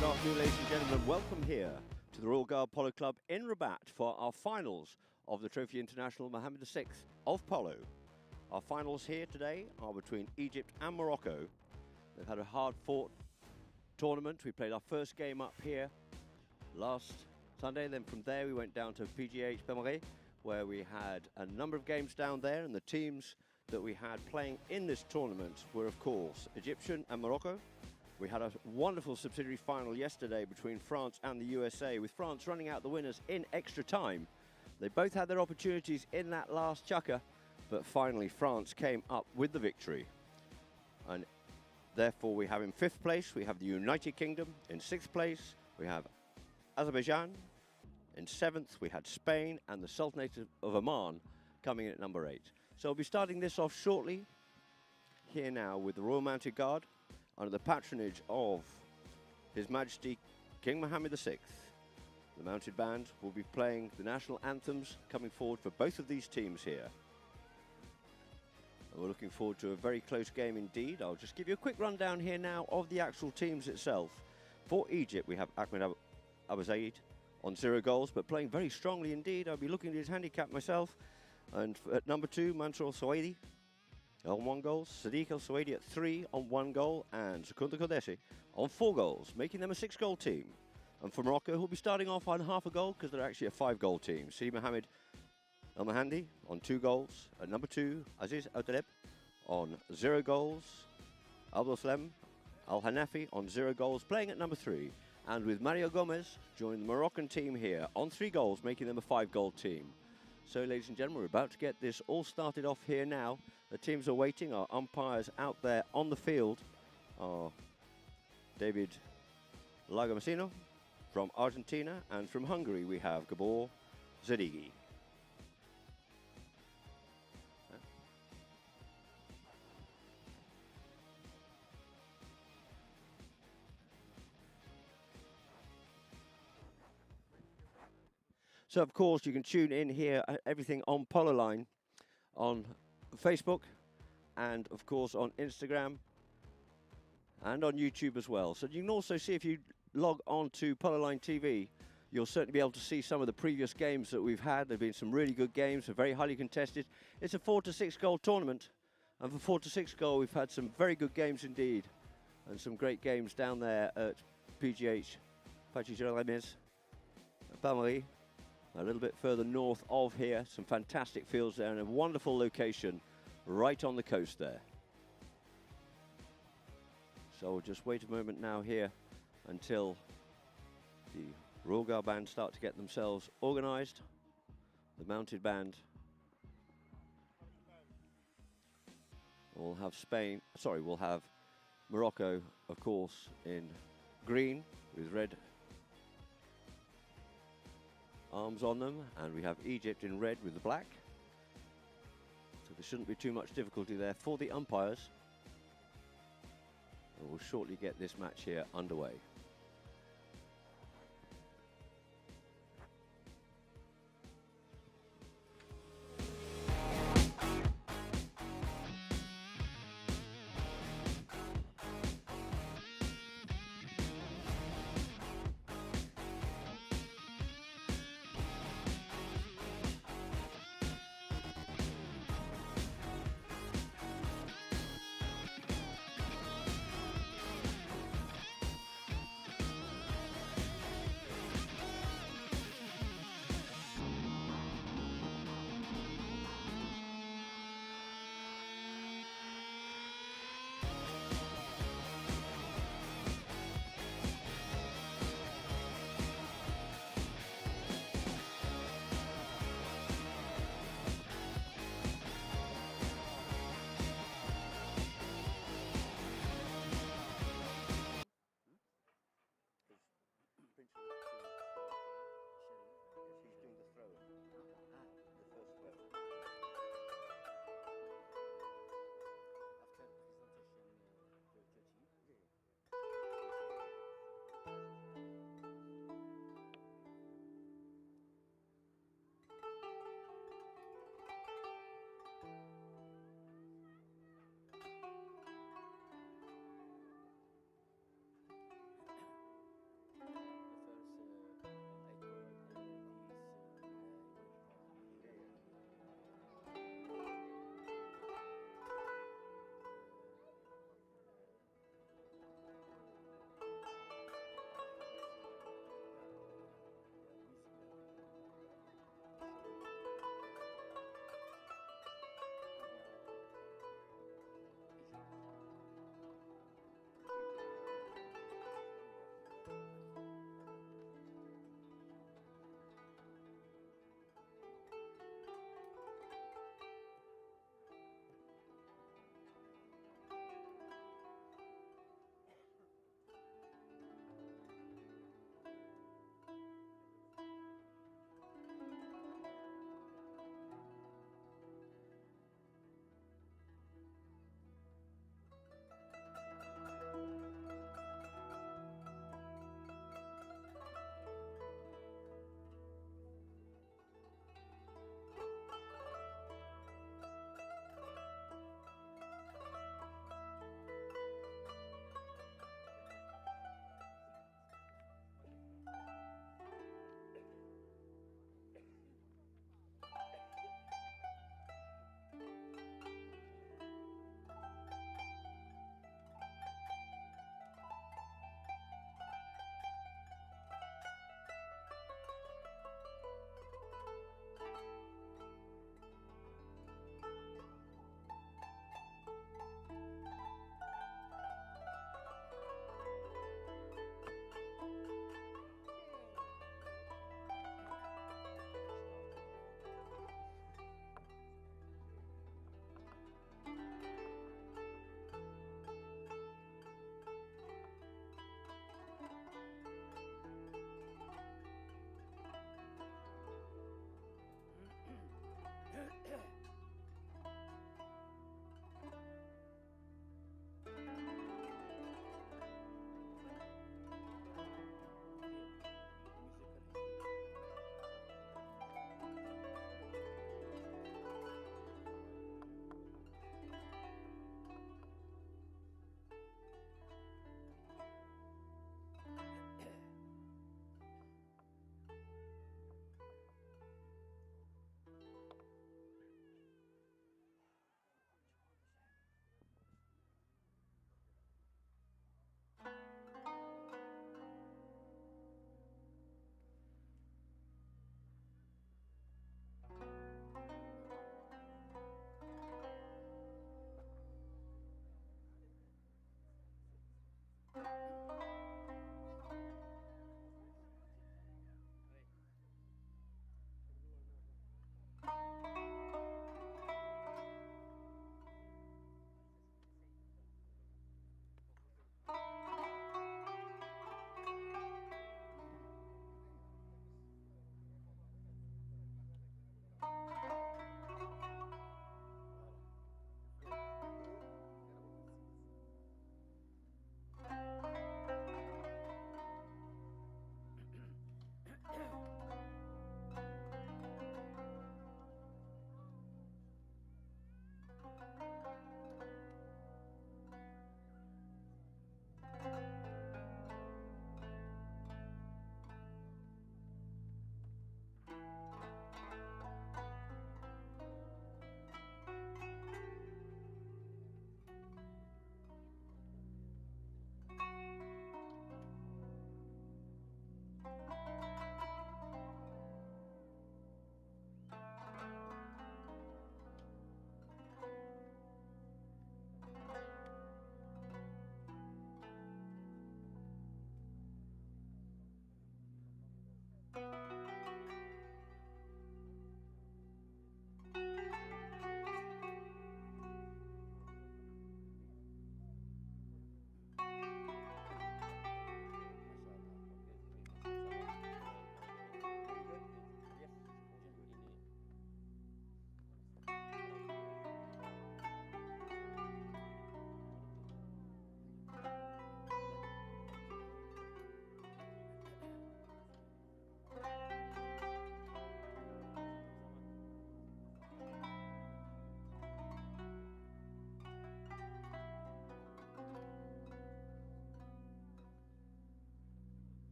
Good afternoon, ladies and gentlemen. Welcome here to the Royal Guard Polo Club in Rabat for our finals of the Trophee International Mohammed VI of Polo. Our finals here today are between Egypt and Morocco. They've had a hard-fought tournament. We played our first game up here last Sunday. Then from there we went down to PGH Bemaret, where we had a number of games down there, and the teams that we had playing in this tournament were, of course, Egyptian and Morocco. We had a wonderful subsidiary final yesterday between France and the USA, with France running out the winners in extra time. They both had their opportunities in that last chukker, but finally France came up with the victory. And therefore we have in 5th place, we have the United Kingdom. In 6th place, we have Azerbaijan. In 7th, we had Spain and the Sultanate of Oman coming in at number 8. So we'll be starting this off shortly here now with the Royal Mounted Guard, under the patronage of His Majesty King Mohammed VI. The Mounted Band will be playing the national anthems coming forward for both of these teams here. And we're looking forward to a very close game indeed. I'll just give you a quick rundown here now of the actual teams itself. For Egypt, we have Ahmed Abu Zaid on 0 goals, but playing very strongly indeed. I'll be looking at his handicap myself. And at number 2, Mansour Al-Sawaidi on 1 goal, Sadiq Al-Sawaidi at 3 on 1 goal, and Sekunda Kodesi on 4 goals, making them a 6-goal team. And for Morocco, who'll be starting off on half a goal because they're actually a 5-goal team. Sidi Mohammed Al-Mahandi on 2 goals. At number 2, Aziz Al-Taleb on 0 goals. Abdul Salam Al-Hanafi on 0 goals, playing at number 3. And with Mario Gomez joining the Moroccan team here on 3 goals, making them a 5-goal team. So, ladies and gentlemen, we're about to get this all started off here now. The teams are waiting. Our umpires out there on the field are David Lagomasino from Argentina, and from Hungary we have Gabor Zadigi. So, of course, you can tune in here, everything on Polo Line, on Facebook, and, of course, on Instagram, and on YouTube as well. So you can also see, if you log on to Polo Line TV, you'll certainly be able to see some of the previous games that we've had. There have been some really good games, very highly contested. It's a 4 to 6 goal tournament, and for 4 to 6 goal, we've had some very good games indeed, and some great games down there at PGH, Pachi Bamarie. A little bit further north of here, some fantastic fields there, and a wonderful location right on the coast there. So we'll just wait a moment now here until the Royal Guard Band start to get themselves organised. The Mounted Band will have we'll have Morocco, of course, in green with red arms on them, and we have Egypt in red with the black. So there shouldn't be too much difficulty there for the umpires. And we'll shortly get this match here underway.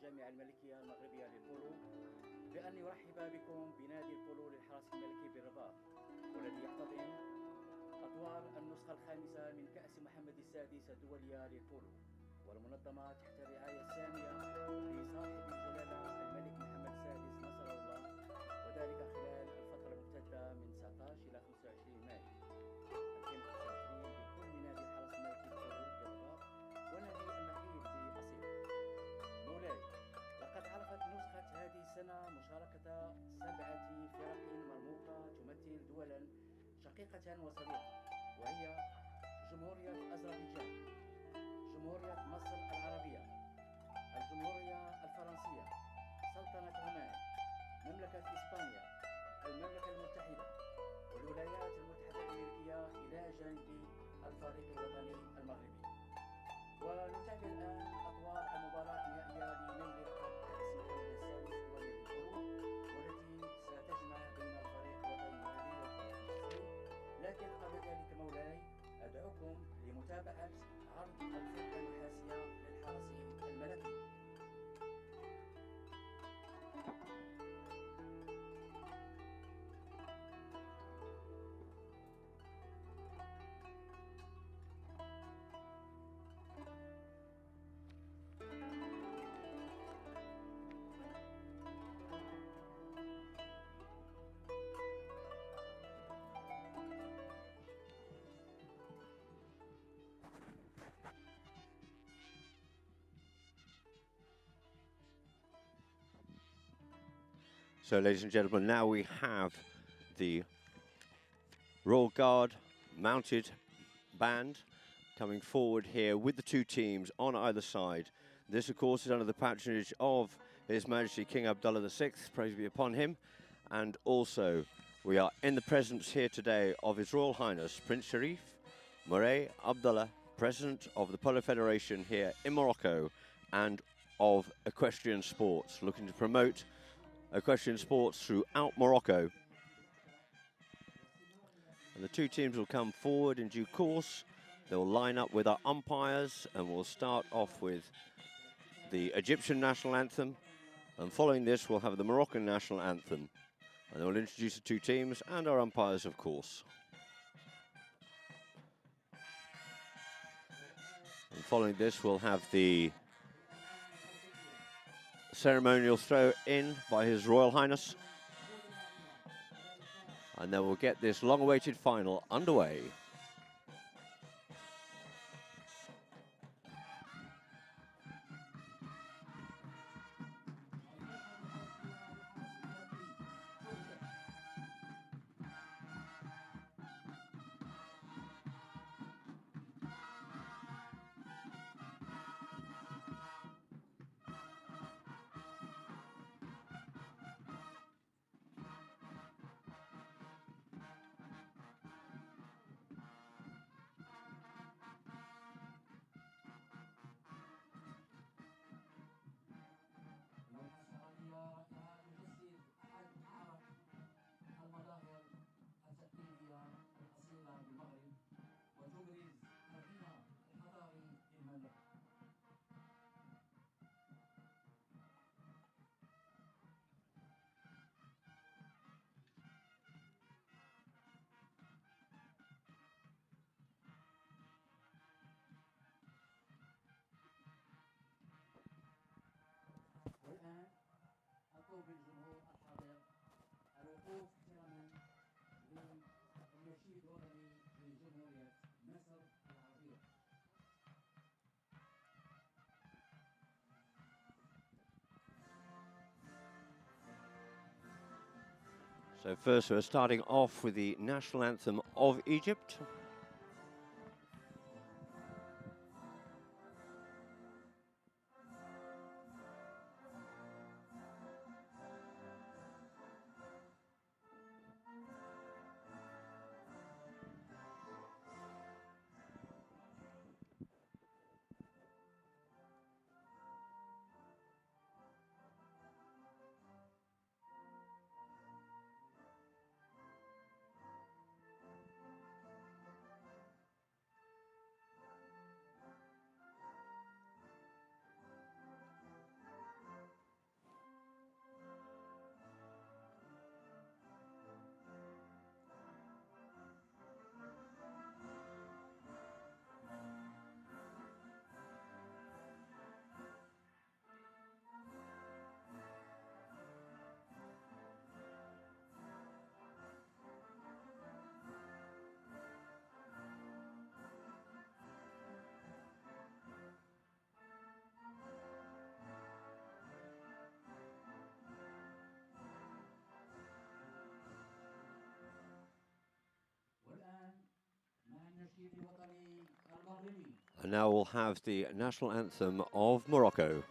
الجامعة الملكية المغربية للبولو بأن يرحب بكم بنادي البولو للحرس الملكي بالرباط، والذي يحتضن أدوار النسخة الخامسة من كأس محمد السادس الدولية للبولو، والمنظمة تحت الرعاية السامية لصاحب الجلالة الملك محمد السادس نصره الله، وذلك خلال الفترة الممتدة من 19 إلى 25 مايو 2025 بكل نادي الحرس الملكي للبولو بالرباط ونادي النخيل بأصيل. مولاي، لقد عرفت نسخة هذه السنة مشاركة 7 فرق مرموقة تمثل دولا شقيقة وصديقة، وهي جمهورية أذربيجان، جمهورية مصر العربية، الجمهورية الفرنسية، سلطنة عمان، مملكة إسبانيا، المملكة المتحدة، والولايات المتحدة الأمريكية إلى جانب الفريق الوطني المغربي. ونتابع الآن أطوار المباراة النهائية لنيل لقب كأس محمد السادس دولي للبولو، والتي ستجمع بين الفريق الوطني المغربي والفريق المصري. لكن قبل ذلك مولاي، أدعوكم لمتابعة عرض الفرقة النحاسية للحرس الملكي. So, ladies and gentlemen, now we have the Royal Guard mounted band coming forward here with the two teams on either side. This, of course, is under the patronage of His Majesty King Abdullah VI, praise be upon him. And also, we are in the presence here today of His Royal Highness Prince Sharif Moray Abdullah, President of the Polo Federation here in Morocco, and of equestrian sports, looking to promote equestrian sports throughout Morocco. And the two teams will come forward in due course. They'll line up with our umpires, and we'll start off with the Egyptian national anthem, and following this we'll have the Moroccan national anthem, and they'll introduce the two teams and our umpires, of course. And following this we'll have the ceremonial throw in by His Royal Highness, and then we'll get this long-awaited final underway. والآن أطلب الجمهور الحاضر الوقوف احتراما للنشيد الوطني لجمهورية مصر العربية. So first we're starting off with the national anthem of Egypt. And now we'll have the national anthem of Morocco.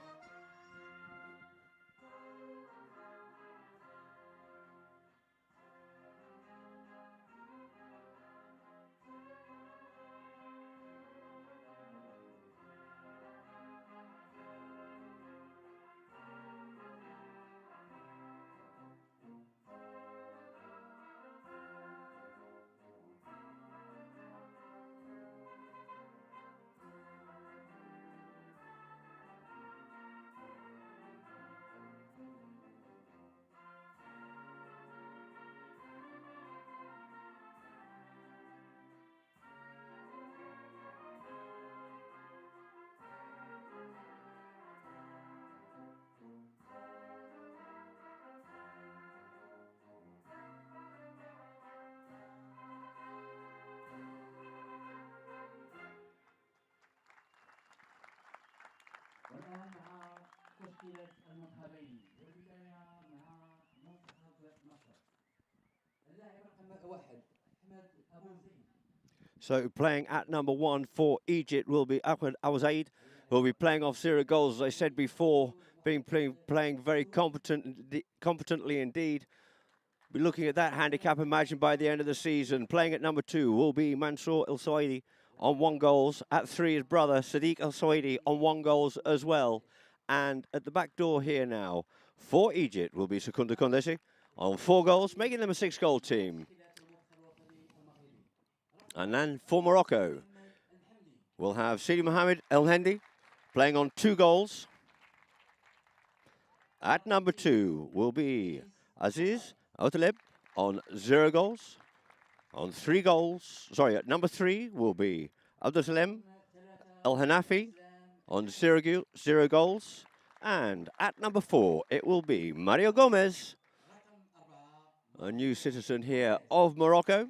والآن مع تشكيلة المنتخبين والبداية مع منتخب مصر. اللاعب رقم 1 أحمد أبو زيد. So playing at number 1 for Egypt will be Ahmed Al Zaid, who will be playing off 0 goals, as I said before, playing very competently indeed. Be looking at that handicap, imagine by the end of the season. Playing at number 2 will be Mansour El Saidi on 1 goals. At 3, his brother Sadiq El Saidi on 1 goals as well. And at the back door here now for Egypt will be Sekunda Kondesi on 4 goals, making them a 6-goal team. And then for Morocco, we'll have Sidi Mohammed El Hendi playing on 2 goals. At number 2 will be Aziz Outaleb on 0 goals. On 3 goals, sorry, at number 3 will be Abdusalem El Hanafi on 0 goals. And at number 4, it will be Mario Gomez, a new citizen here of Morocco,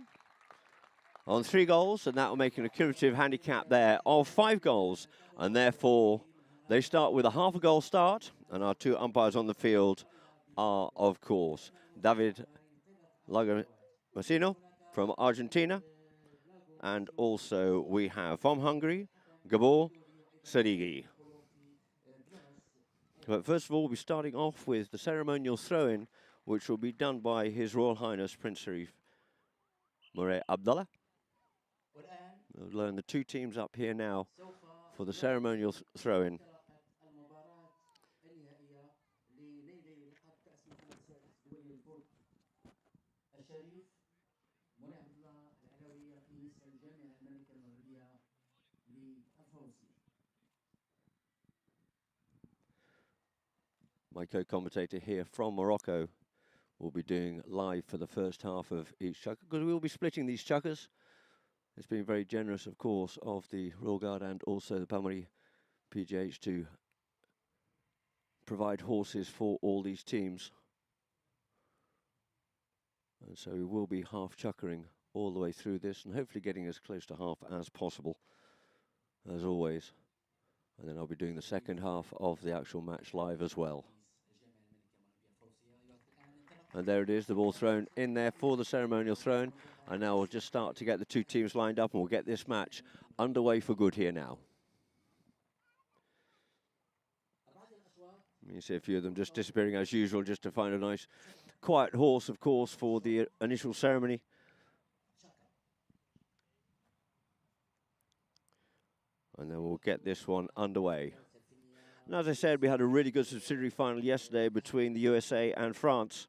on 3 goals, and that will make an accumulative handicap there of 5 goals. And therefore, they start with a half a goal start, and our 2 umpires on the field are, of course, David Lagomasino from Argentina, and also we have from Hungary, Gabor Sadigi. But first of all, we'll be starting off with the ceremonial throw-in, which will be done by His Royal Highness Prince Sharif Moray Abdallah. We'll learn the 2 teams up here now for the ceremonial throw-in. My co-commentator here from Morocco will be doing live for the first half of each chukker, because we will be splitting these chukkers. It's been very generous, of course, of the Royal Guard and also the Palmarie PGH to provide horses for all these teams. And so we will be half chukkering all the way through this and hopefully getting as close to half as possible, as always. And then I'll be doing the second half of the actual match live as well. And there it is, the ball thrown in there for the ceremonial throw-in. And now we'll just start to get the 2 teams lined up and we'll get this match underway for good here now. You see a few of them just disappearing as usual, just to find a nice quiet horse, of course, for the initial ceremony. And then we'll get this one underway. And as I said, we had a really good subsidiary final yesterday between the USA and France.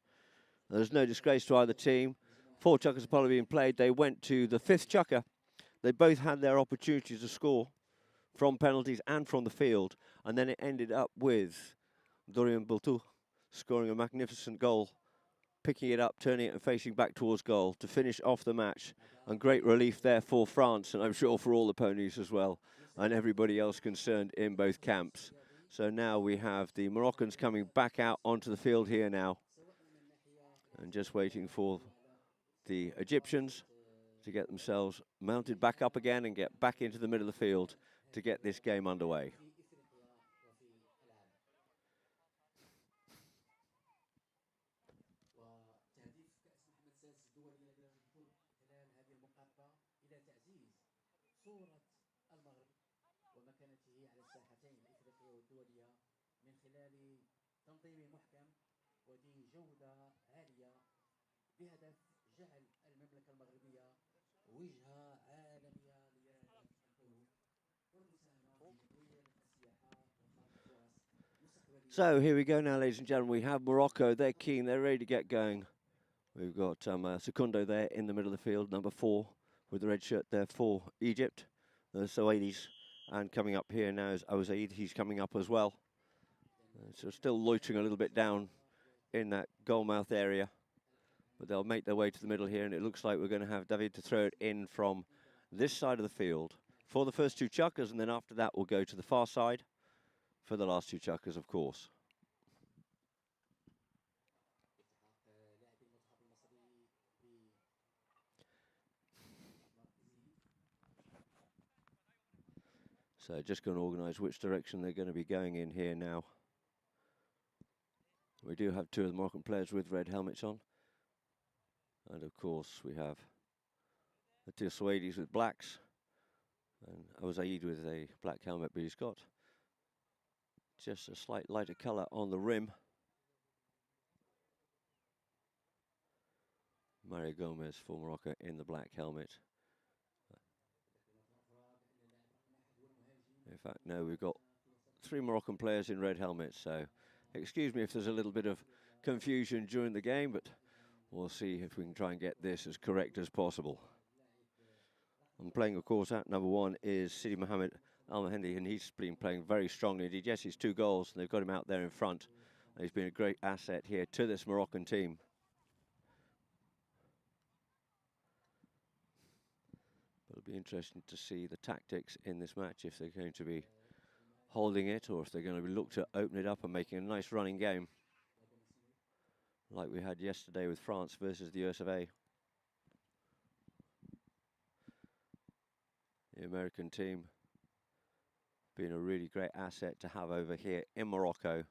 There's no disgrace to either team. 4 chukkers of polo being played. They went to the 5th chukker. They both had their opportunities to score from penalties and from the field. And then it ended up with Dorian Bultou scoring a magnificent goal, picking it up, turning it and facing back towards goal to finish off the match. And great relief there for France, and I'm sure for all the ponies as well, and everybody else concerned in both camps. So now we have the Moroccans coming back out onto the field here now, and just waiting for the Egyptians to get themselves mounted back up again and get back into the middle of the field to get this game underway. صورة المغرب ومكانته على الساحتين الإفريقية والدولية من خلال تنظيم محكم وذي جودة عالية بهدف جعل المملكة المغربية وجهة عالمية لرياضة البولو والمساهمة في تطوير السياحة وخلق فرص مستقبلية. So here we go now, ladies and gentlemen. We have Morocco. They're keen. They're ready to get going. We've got Secundo there in the middle of the field, number 4, with the red shirt there for Egypt. The Soadis. And coming up here now is Ozaid. He's coming up as well. So still loitering a little bit down in that goal mouth area. But they'll make their way to the middle here, and it looks like we're going to have David to throw it in from this side of the field for the first 2 chuckers, and then after that we'll go to the far side for the last 2 chuckers, of course. So just going to organise which direction they're going to be going in here now. We do have 2 of the Moroccan players with red helmets on. And of course we have the 2 Suwadis with blacks. And Ozaid with a black helmet, but he's got just a slight lighter colour on the rim. Mario Gomez for Morocco in the black helmet. In fact, no, we've got 3 Moroccan players in red helmets, so excuse me if there's a little bit of confusion during the game, but we'll see if we can try and get this as correct as possible. I'm playing, of course, at number 1 is Sidi Mohammed Al-Mahdi, and he's been playing very strongly indeed. Yes, he's 2 goals, and they've got him out there in front. And he's been a great asset here to this Moroccan team. It'll be interesting to see the tactics in this match, if they're going to be holding it or if they're going to be looked to open it up and making a nice running game like we had yesterday with France versus the US of A. The American team being a really great asset to have over here in Morocco.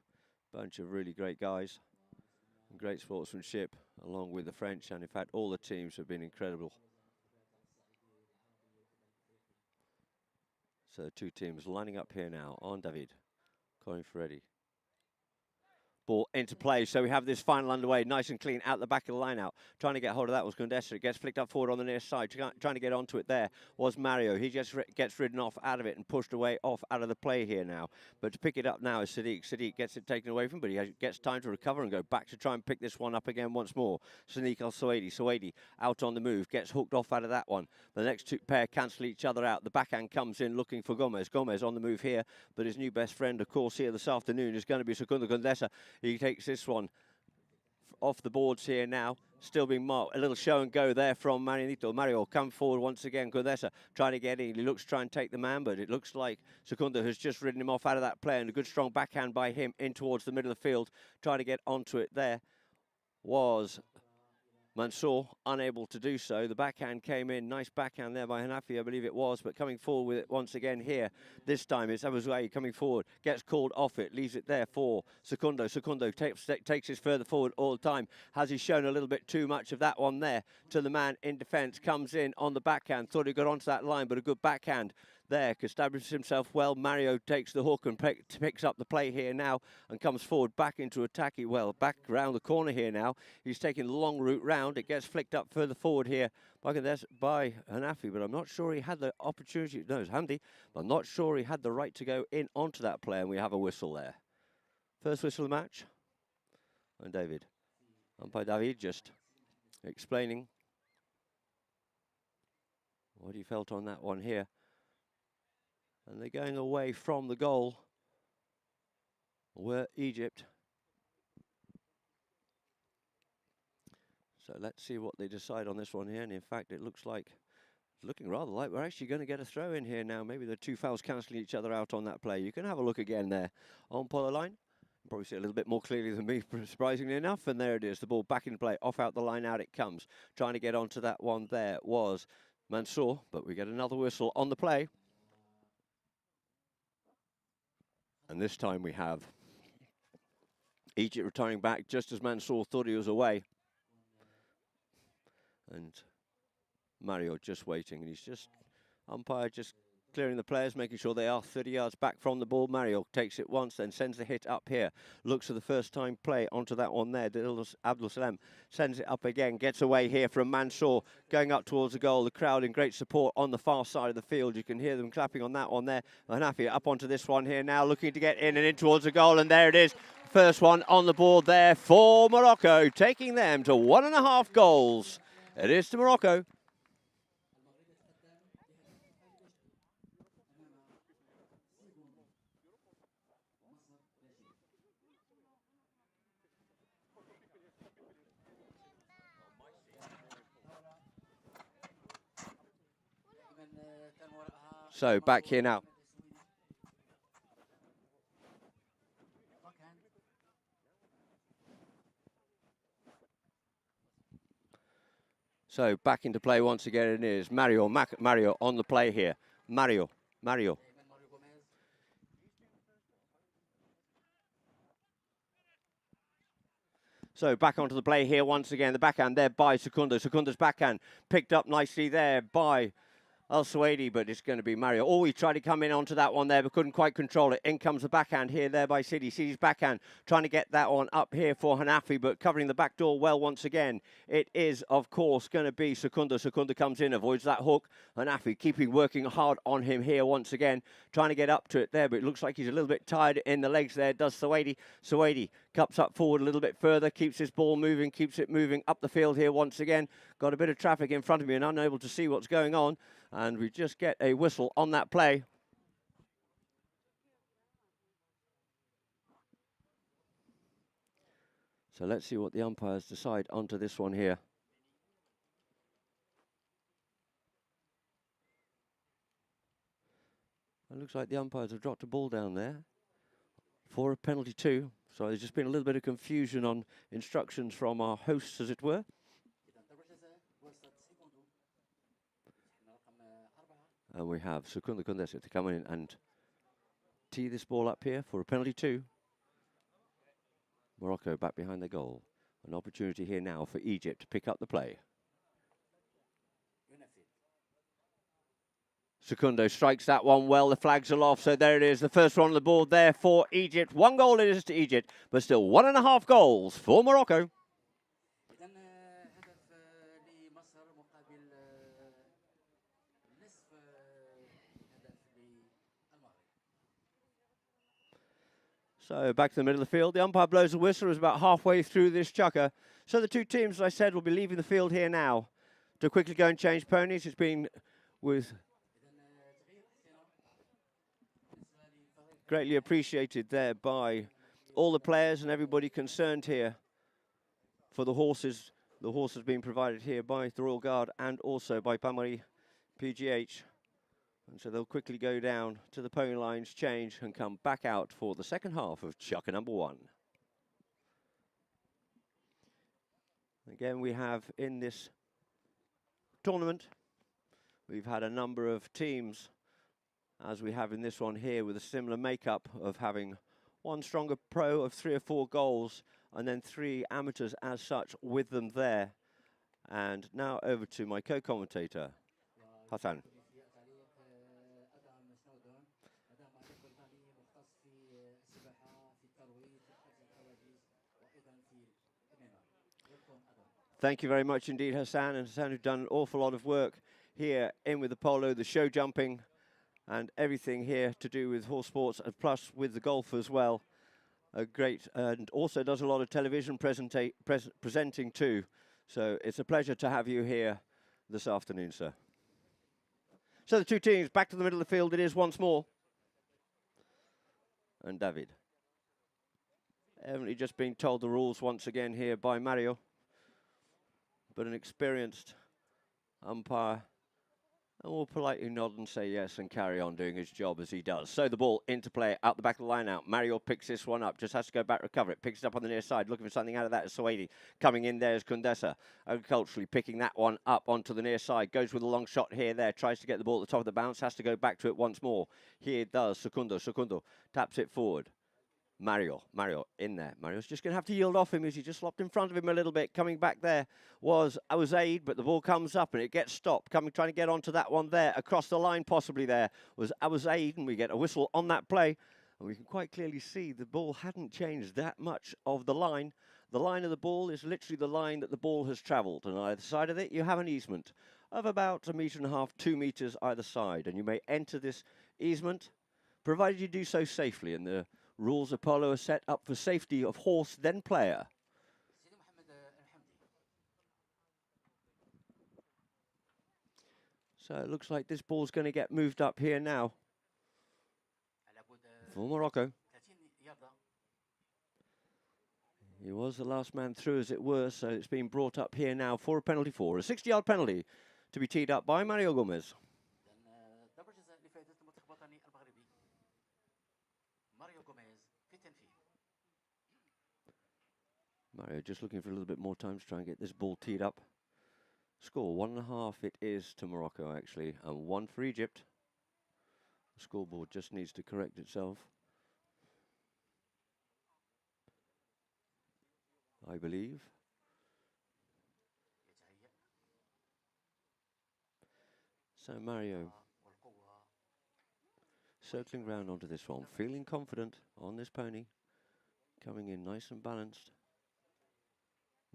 Bunch of really great guys and great sportsmanship, along with the French, and in fact all the teams have been incredible. So the 2 teams lining up here now on David, calling for ready. Ball into play, so we have this final underway, nice and clean out the back of the line out. Trying to get hold of that was Gundesa. It gets flicked up forward on the near side. Trying to get onto it there was Mario. He just gets ridden off out of it and pushed away off out of the play here now. But to pick it up now is Sadiq. Sadiq gets it taken away from him, but he gets time to recover and go back to try and pick this one up again once more. Sadiq Al-Suwaidi. Suwaidi out on the move, gets hooked off out of that one. The next 2 pair cancel each other out. The backhand comes in looking for Gomez. Gomez on the move here, but his new best friend, of course, here this afternoon is going to be Secundo Gundesa. He takes this one off the boards here now, still being marked. A little show and go there from Marianito. Mario come forward once again. Gundesa trying to get in. He looks to try and take the man, but it looks like Secundo has just ridden him off out of that play, and a good strong backhand by him in towards the middle of the field. Trying to get onto it there was Mansour, unable to do so. The backhand came in. Nice backhand there by Hanafi, I believe it was, but coming forward with it once again here. This time it's Abouzaï coming forward, gets called off it, leaves it there for Secundo. Secundo takes his further forward all the time. Has he shown a little bit too much of that one there to the man in defence? Comes in on the backhand. Thought he got onto that line, but a good backhand there. Establishes himself well. Mario takes the hook and picks up the play here now and comes forward back into attacking. Well, back around the corner here now. He's taking the long route round. It gets flicked up further forward here by Hanafi, but I'm not sure he had the opportunity. No, it's Hamdi, but I'm not sure he had the right to go in onto that play, and we have a whistle there. First whistle of the match. And David. Umpire David just explaining what he felt on that one here. And they're going away from the goal where Egypt. So let's see what they decide on this one here. And in fact, it looks like, it's looking rather like we're actually going to get a throw in here now. Maybe the 2 fouls cancelling each other out on that play. You can have a look again there on Polo line. You probably see it a little bit more clearly than me, surprisingly enough. And there it is, the ball back in play, off out the line, out it comes. Trying to get onto that one there was Mansour, but we get another whistle on the play. And this time we have Egypt returning back just as Mansour thought he was away. And Mario just waiting, and he's just Umpire just clearing the players, making sure they are 30 yards back from the ball. Mario takes it once, then sends the hit up here. Looks for the first time play onto that one there. Abdul Salam sends it up again, gets away here from Mansour, going up towards the goal. The crowd in great support on the far side of the field. You can hear them clapping on that one there. Hanafi up onto this one here now, looking to get in and in towards the goal, and there it is. First one on the board there for Morocco, taking them to 1.5 goals. It is to Morocco. So back here now. So back into play once again it is. Mario on the play here. Mario. So back onto the play here once again. The backhand there by Secundo. Secundo's backhand picked up nicely there by Al-Suwaidi, but it's going to be Mario. Oh, he tried to come in onto that one there, but couldn't quite control it. In comes the backhand here there by Sidi. Sidi's backhand trying to get that one up here for Hanafi, but covering the back door well once again. It is, of course, going to be Secundo. Secundo comes in, avoids that hook. Hanafi working hard on him here once again, trying to get up to it there, but it looks like he's a little bit tired in the legs there, does Suwaidi. Suwaidi cups up forward a little bit further, keeps his ball moving, keeps it moving up the field here once again. Got a bit of traffic in front of me and unable to see what's going on. And we just get a whistle on that play. So let's see what the umpires decide onto this one here. It looks like the umpires have dropped a ball down there for a penalty too. So there's just been a little bit of confusion on instructions from our hosts, as it were. And we have Secundo Condesa to come in and tee this ball up here for a penalty too. Morocco back behind the goal. An opportunity here now for Egypt to pick up the play. Secundo strikes that one well. The flags are off, so there it is. The first one on the board there for Egypt. 1 goal it is to Egypt, but still 1.5 goals for Morocco. So back to the middle of the field. The umpire blows the whistle. It was about halfway through this chukker. So the two teams, as I said, will be leaving the field here now to quickly go and change ponies. It's been with greatly appreciated there by all the players and everybody concerned here for the horses. The horses being provided here by the Royal Guard and also by Pamari PGH. And so they'll quickly go down to the pony lines, change, and come back out for the second half of chukker number 1. Again, we have in this tournament, we've had a number of teams, as we have in this one here, with a similar makeup of having one stronger pro of 3 or 4 goals, and then 3 amateurs as such with them there. And now over to my co-commentator, Hassan. Thank you very much indeed, Hassan. And Hassan, who's done an awful lot of work here in with the polo, the show jumping, and everything here to do with horse sports, and plus with the golf as well. A great, and also does a lot of television presenting too. So it's a pleasure to have you here this afternoon, sir. So the two teams back to the middle of the field it is once more. And David. Evidently just being told the rules once again here by Mario. But an experienced umpire will politely nod and say yes and carry on doing his job as he does. So the ball into play out the back of the line out. Mario picks this one up, just has to go back, recover it, picks it up on the near side, looking for something out of that as Suwaidi. Coming in there is Condesa, agriculturally picking that one up onto the near side, goes with a long shot here, there, tries to get the ball at the top of the bounce, has to go back to it once more. Here it does, Secundo taps it forward. Mario in there. Mario's just going to have to yield off him as he just slopped in front of him a little bit. Coming back there was Awazaid, but the ball comes up and it gets stopped. Trying to get onto that one there. Across the line possibly there was Awazaid, and we get a whistle on that play. And we can quite clearly see the ball hadn't changed that much of the line. The line of the ball is literally the line that the ball has travelled. And on either side of it, you have an easement of about 1.5 meters, 2 meters either side. And you may enter this easement, provided you do so safely. And the rules of polo are set up for safety of horse, then player. So it looks like this ball's going to get moved up here now for Morocco. He was the last man through, as it were, so it's been brought up here now for a penalty for a 60-yard penalty to be teed up by Mario Gomez. Mario just looking for a little bit more time to try and get this ball teed up. Score 1.5 it is to Morocco, actually, and 1 for Egypt. The scoreboard just needs to correct itself, I believe. So Mario circling round onto this one, feeling confident on this pony, coming in nice and balanced.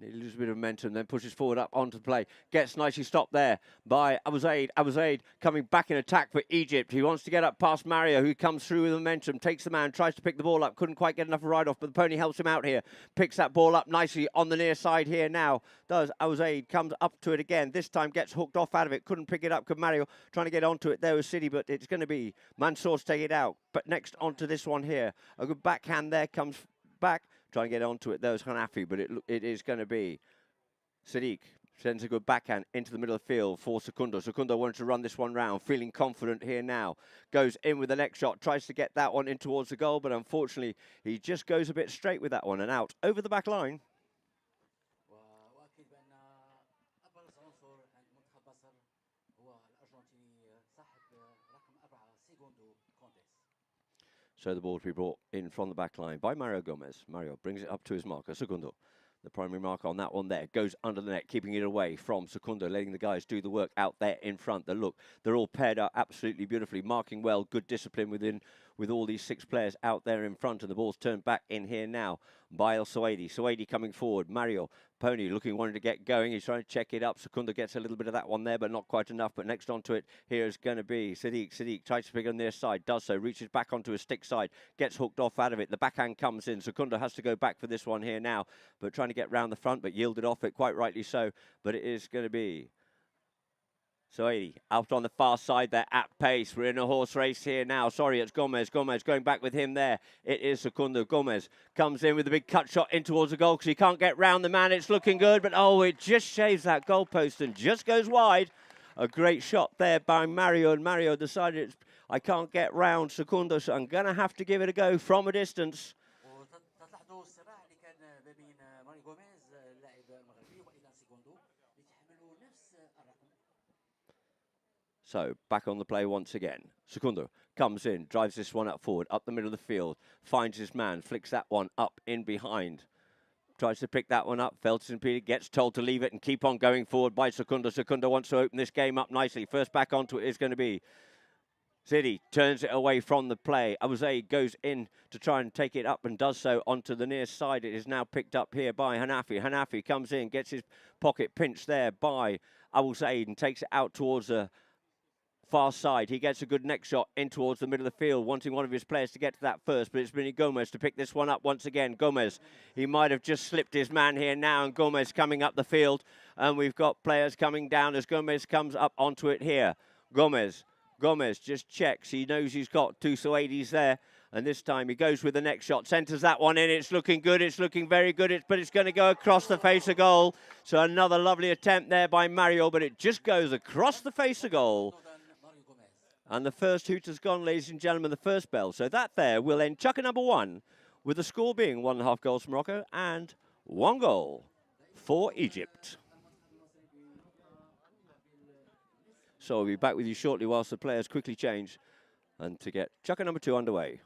He loses a bit of momentum, then pushes forward up onto the play. Gets nicely stopped there by Awazaid. Awazaid coming back in attack for Egypt. He wants to get up past Mario, who comes through with momentum, takes the man, tries to pick the ball up. Couldn't quite get enough ride off, but the pony helps him out here. Picks that ball up nicely on the near side here now. Does Awazaid, comes up to it again. This time gets hooked off out of it. Couldn't pick it up. Could Mario trying to get onto it. There was City, but it's going to be Mansour to take it out. But next onto this one here. A good backhand there, comes back. Trying to get onto it. There was Hanafi, but it is going to be Sadiq. Sends a good backhand into the middle of the field for Secundo. Secundo wanted to run this one round, feeling confident here now. Goes in with the next shot, tries to get that one in towards the goal, but unfortunately, he just goes a bit straight with that one and out over the back line. So the ball to be brought in from the back line by Mario Gomez. Mario brings it up to his marker, Secundo. The primary marker on that one there goes under the net, keeping it away from Secundo, letting the guys do the work out there in front. The look, they're all paired up absolutely beautifully, marking well, good discipline with all these 6 players out there in front, and the ball's turned back in here now by El Suwaidi. Suwaidi coming forward, Mario, pony looking, wanting to get going. He's trying to check it up. Secundo gets a little bit of that one there, but not quite enough. But next onto it, here is going to be Sadiq. Sadiq tries to pick on their side, does so, reaches back onto his stick side, gets hooked off out of it. The backhand comes in. Secundo has to go back for this one here now, but trying to get round the front, but yielded off it, quite rightly so. But it is going to be Suwaidi out on the far side there at pace. We're in a horse race here now. Sorry, it's Gomez. Gomez going back with him there. It is Secundo. Gomez comes in with a big cut shot in towards the goal because he can't get round the man. It's looking good, but oh, it just shaves that goalpost and just goes wide. A great shot there by Mario, and Mario decided I can't get round Secundo, so I'm going to have to give it a go from a distance. So, back on the play once again. Secundo comes in, drives this one up forward, up the middle of the field, finds his man, flicks that one up in behind. Tries to pick that one up, Felton Peter gets told to leave it and keep on going forward by Secundo. Secundo wants to open this game up nicely. First back onto it is going to be City, turns it away from the play. Awazaid goes in to try and take it up and does so onto the near side. It is now picked up here by Hanafi. Hanafi comes in, gets his pocket pinched there by Awazaid and takes it out towards the far side. He gets a good neck shot in towards the middle of the field, wanting one of his players to get to that first, but it's been Gomez to pick this one up once again. Gomez, he might have just slipped his man here now, and Gomez coming up the field, and we've got players coming down as Gomez comes up onto it here. Gomez just checks. He knows he's got 2 Suwaidis there, and this time he goes with the next shot, centres that one in. It's looking good. It's looking very good, but it's going to go across the face of goal. So another lovely attempt there by Mario, but it just goes across the face of goal. And the first hoot has gone, ladies and gentlemen, the first bell. So that there will end chukker number 1, with the score being 1.5 goals for Morocco and 1 goal for Egypt. So we'll be back with you shortly whilst the players quickly change and to get chukker number 2 underway.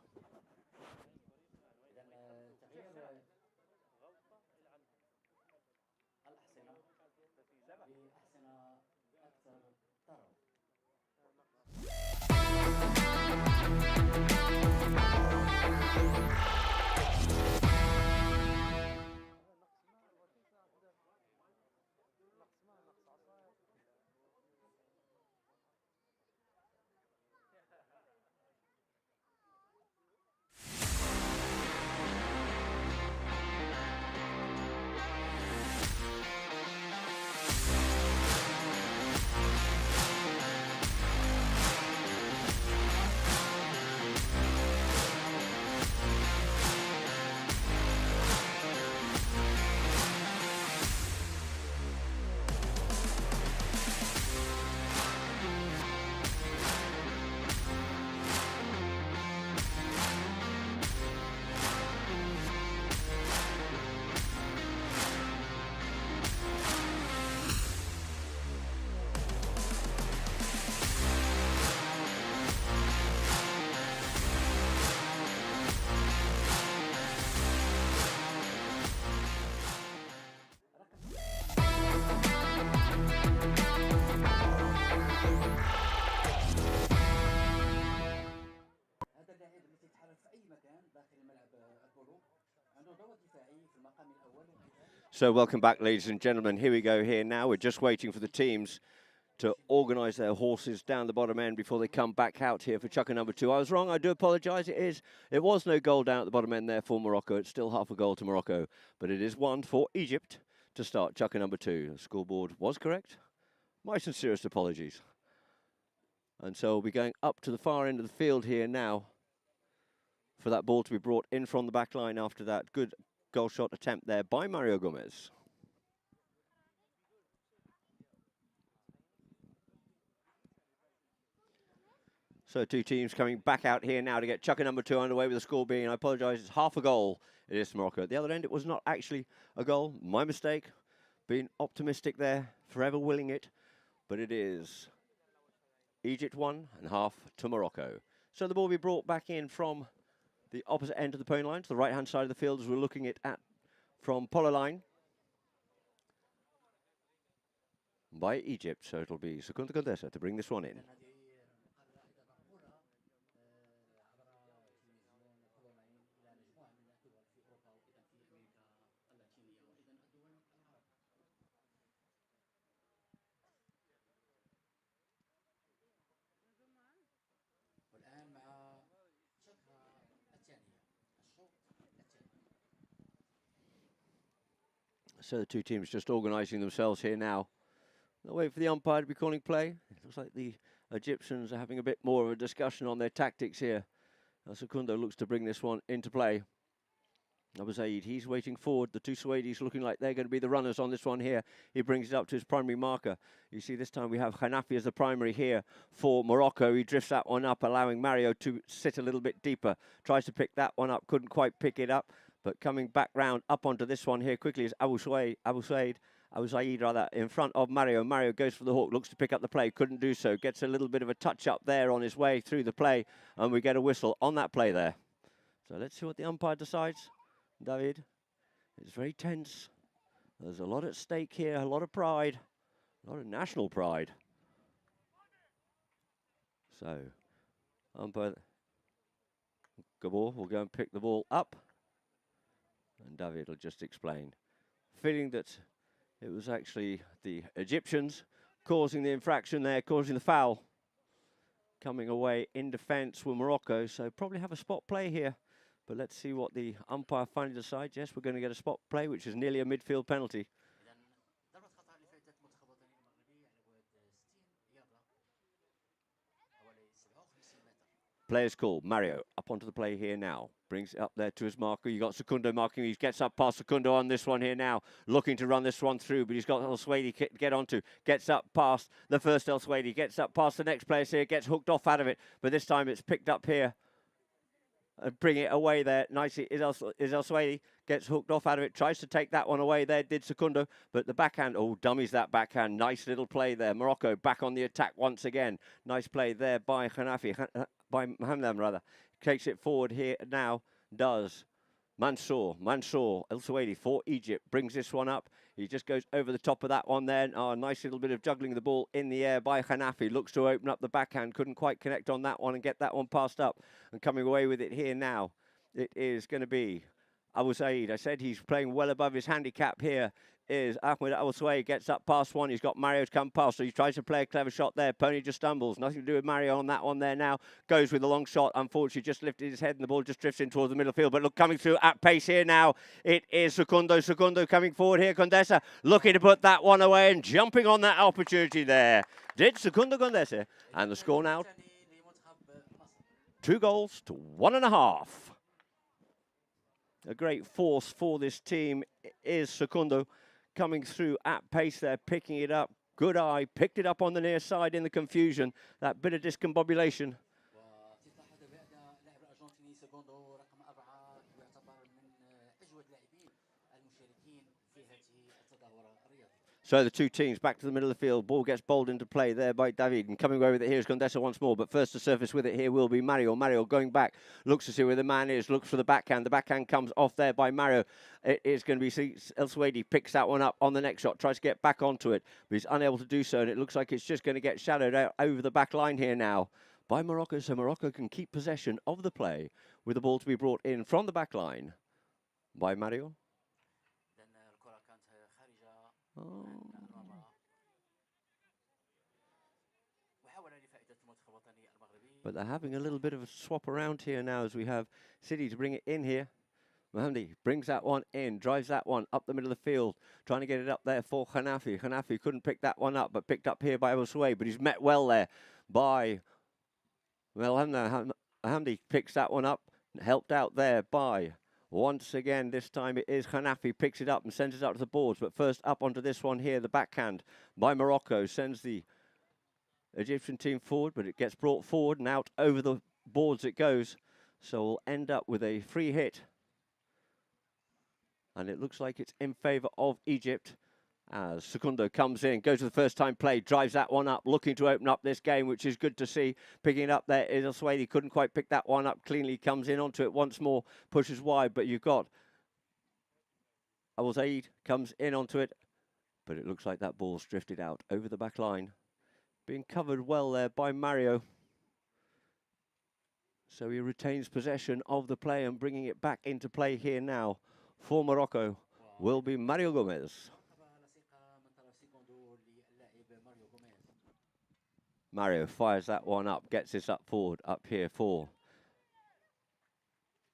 So welcome back, ladies and gentlemen. Here we go here now. We're just waiting for the teams to organise their horses down the bottom end before they come back out here for chukker number 2. I was wrong. I do apologise. It was no goal down at the bottom end there for Morocco. It's still half a goal to Morocco, but it is one for Egypt to start chukker number 2. The scoreboard was correct. My sincerest apologies. And so we'll be going up to the far end of the field here now for that ball to be brought in from the back line after that good goal shot attempt there by Mario Gomez. So 2 teams coming back out here now to get chukker number 2 underway with the score being, I apologise, it's half a goal. It is Morocco. At the other end, it was not actually a goal. My mistake. Being optimistic there, forever willing it. But it is Egypt 1.5 to Morocco. So the ball will be brought back in from the opposite end of the pony line to the right-hand side of the field as we're looking at from Polo line by Egypt. So it'll be Secunda Condesa to bring this one in. So the 2 teams just organising themselves here now. They'll wait for the umpire to be calling play. It looks like the Egyptians are having a bit more of a discussion on their tactics here. Secundo looks to bring this one into play. Abu Zaid, he's waiting forward. The 2 Swadis looking like they're going to be the runners on this one here. He brings it up to his primary marker. You see this time we have Hanafi as the primary here for Morocco. He drifts that one up, allowing Mario to sit a little bit deeper. Tries to pick that one up, couldn't quite pick it up. But coming back round up onto this one here quickly is Abu Zaid rather, in front of Mario. Mario goes for the hook, looks to pick up the play, couldn't do so. Gets a little bit of a touch up there on his way through the play, and we get a whistle on that play there. So let's see what the umpire decides. David, it's very tense. There's a lot at stake here, a lot of pride, a lot of national pride. So, umpire Gabor will go and pick the ball up. And David will just explain. Feeling that it was actually the Egyptians causing the infraction there, causing the foul. Coming away in defence with Morocco, so probably have a spot play here. But let's see what the umpire finally decides. Yes, we're going to get a spot play, which is nearly a midfield penalty. Player's call. Mario up onto the play here now. Brings it up there to his marker. You got Secundo marking. He gets up past Secundo on this one here now. Looking to run this one through, but he's got El Swady to get onto. Gets up past the first El Swady. Gets up past the next player here. Gets hooked off out of it. But this time it's picked up here. And bring it away there nicely. Is El Swady. Gets hooked off out of it. Tries to take that one away there. Did Secundo. But the backhand. Oh, dummies that backhand. Nice little play there. Morocco back on the attack once again. Nice play there by Hanafi. By Mohammed, rather. Takes it forward here now. Does Mansour, El Swady for Egypt. Brings this one up. He just goes over the top of that one there. Oh, nice little bit of juggling the ball in the air by Hanafi. Looks to open up the backhand. Couldn't quite connect on that one and get that one passed up. And coming away with it here now, it is going to be Abu Zaid. I said he's playing well above his handicap here. Is Ahmed Al Sway, gets up past one. He's got Mario to come past, so he tries to play a clever shot there. Pony just stumbles. Nothing to do with Mario on that one there now. Goes with a long shot. Unfortunately, just lifted his head and the ball just drifts in towards the middle field. But look, coming through at pace here now. It is Secundo. Secundo coming forward here. Condesa looking to put that one away and jumping on that opportunity there. Did Secundo Condesa. And the score now, 2 goals to 1.5. A great force for this team is Secundo. Coming through at pace there, picking it up. Good eye, picked it up on the near side in the confusion. That bit of discombobulation. So the 2 teams back to the middle of the field. Ball gets bowled into play there by David. And coming away with it here is Condesa once more. But first to surface with it here will be Mario. Mario going back. Looks to see where the man is. Looks for the backhand. The backhand comes off there by Mario. It is going to be El Swady. Picks that one up on the next shot. Tries to get back onto it. But he's unable to do so. And it looks like it's just going to get shadowed out over the back line here now by Morocco. So Morocco can keep possession of the play with the ball to be brought in from the back line by Mario. Oh. But they're having a little bit of a swap around here now as we have City to bring it in here. Mohammed brings that one in, drives that one up the middle of the field, trying to get it up there for Hanafi. Hanafi couldn't pick that one up, but picked up here by Abousuwaid, but he's met well there by, well, Hamdi picks that one up, helped out there by, once again, this time it is Hanafi, picks it up and sends it up to the boards, but first up onto this one here, the backhand by Morocco, sends the Egyptian team forward, but it gets brought forward and out over the boards it goes. So we'll end up with a free hit. And it looks like it's in favour of Egypt as Secundo comes in, goes to the first time play, drives that one up, looking to open up this game, which is good to see. Picking it up there is Elsewady, couldn't quite pick that one up cleanly, comes in onto it once more, pushes wide, but you've got Abousuwaid comes in onto it, but it looks like that ball's drifted out over the back line. Being covered well there by Mario. So he retains possession of the play and bringing it back into play here now for Morocco will be Mario Gomez. Mario fires that one up, gets this up forward, up here for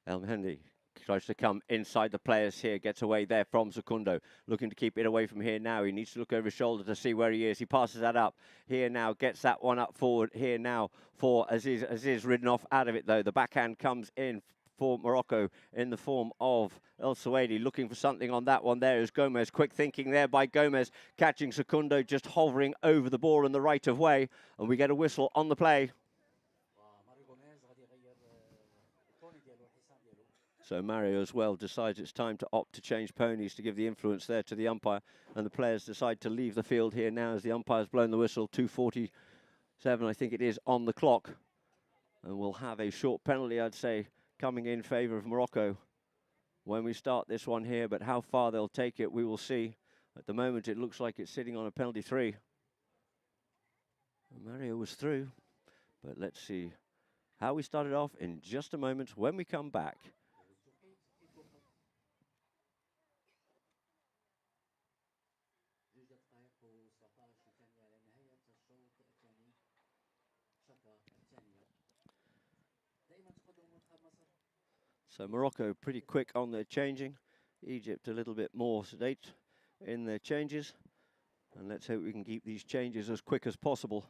El Mehendi. Tries to come inside the players here, gets away there from Secundo. Looking to keep it away from here now. He needs to look over his shoulder to see where he is. He passes that up here now, gets that one up forward here now for Aziz. Aziz ridden off out of it though. The backhand comes in for Morocco in the form of Elsewady. Looking for something on that one there is Gomez. Quick thinking there by Gomez, catching Secundo just hovering over the ball in the right of way. And we get a whistle on the play. So Mario as well decides it's time to opt to change ponies to give the influence there to the umpire. And the players decide to leave the field here now as the umpire's blown the whistle. 2:47, I think it is, on the clock. And we'll have a short penalty, I'd say, coming in favour of Morocco when we start this one here. But how far they'll take it, we will see. At the moment, it looks like it's sitting on a penalty 3. And Mario was through. But let's see how we started off in just a moment when we come back. So Morocco pretty quick on their changing. Egypt a little bit more sedate in their changes. And let's hope we can keep these changes as quick as possible.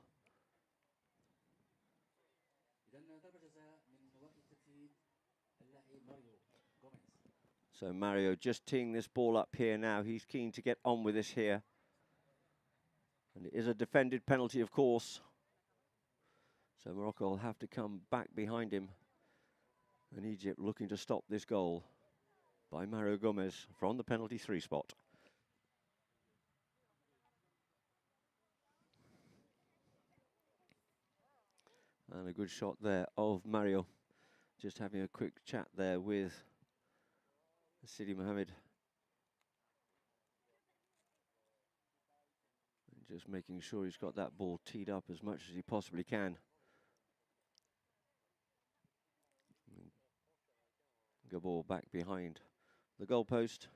So Mario just teeing this ball up here now. He's keen to get on with this here. And it is a defended penalty, of course. So Morocco will have to come back behind him. And Egypt looking to stop this goal by Mario Gomez from the penalty 3 spot. And a good shot there of Mario. Just having a quick chat there with Sidi Mohammed. And just making sure he's got that ball teed up as much as he possibly can. Gabor back behind the goalpost.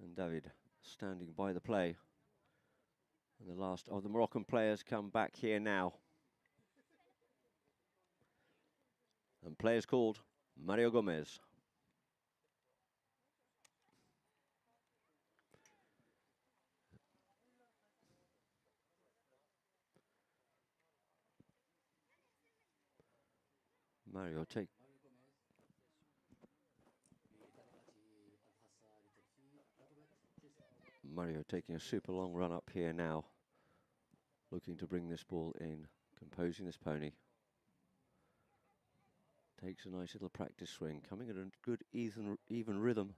And David standing by the play. And the last of the Moroccan players come back here now. And players called Mario Gomez. Mario taking a super long run up here now. Looking to bring this ball in, composing this pony. Takes a nice little practice swing, coming at a good even rhythm.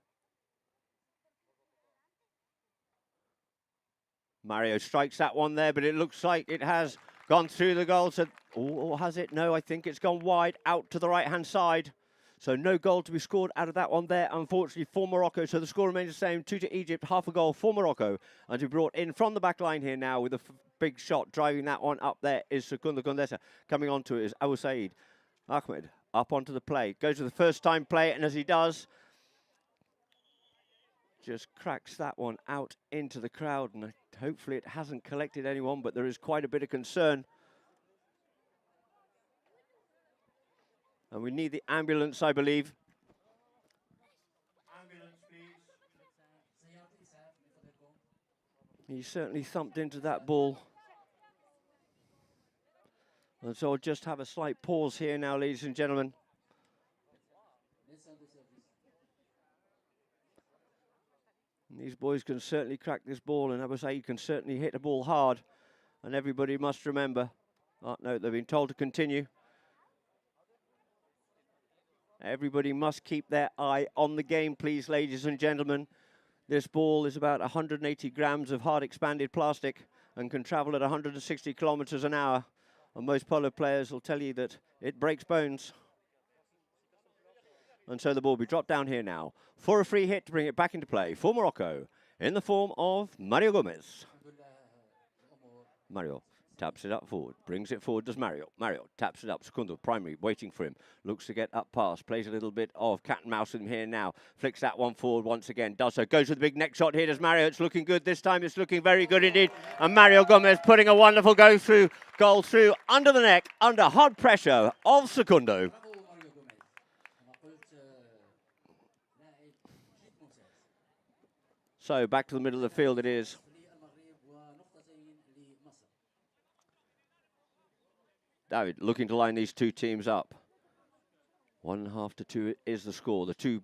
Mario strikes that one there, but it looks like it has gone through the goal. So, or has it? No, I think it's gone wide out to the right-hand side. So no goal to be scored out of that one there, unfortunately, for Morocco. So the score remains the same, 2 to Egypt, half a goal for Morocco. And to be brought in from the back line here now with a big shot, driving that one up there is Secundo Condesa. Coming onto it is Abousuwaid. Ahmed up onto the play, goes to the first time play, and as he does, just cracks that one out into the crowd, and hopefully it hasn't collected anyone, but there is quite a bit of concern. And we need the ambulance, I believe. Ambulance, please. He certainly thumped into that ball. And so I'll just have a slight pause here now, ladies and gentlemen. And these boys can certainly crack this ball, and Abu Saeed can certainly hit the ball hard. And everybody must remember, oh no, they've been told to continue. Everybody must keep their eye on the game, please, ladies and gentlemen. This ball is about 180 grams of hard expanded plastic and can travel at 160 kilometers an hour. And most polo players will tell you that it breaks bones. And so the ball will be dropped down here now for a free hit to bring it back into play for Morocco in the form of Mario Gomez. Mario taps it up forward, brings it forward, does Mario. Mario taps it up, Secundo, primary, waiting for him. Looks to get up past, plays a little bit of cat and mouse with him here now. Flicks that one forward once again, does so. Goes with the big neck shot here, does Mario. It's looking good this time, it's looking very good indeed. And Mario Gomez putting a wonderful goal through under the neck, under hard pressure of Secundo. So back to the middle of the field it is. David looking to line these two teams up. 1.5 to 2 is the score. The two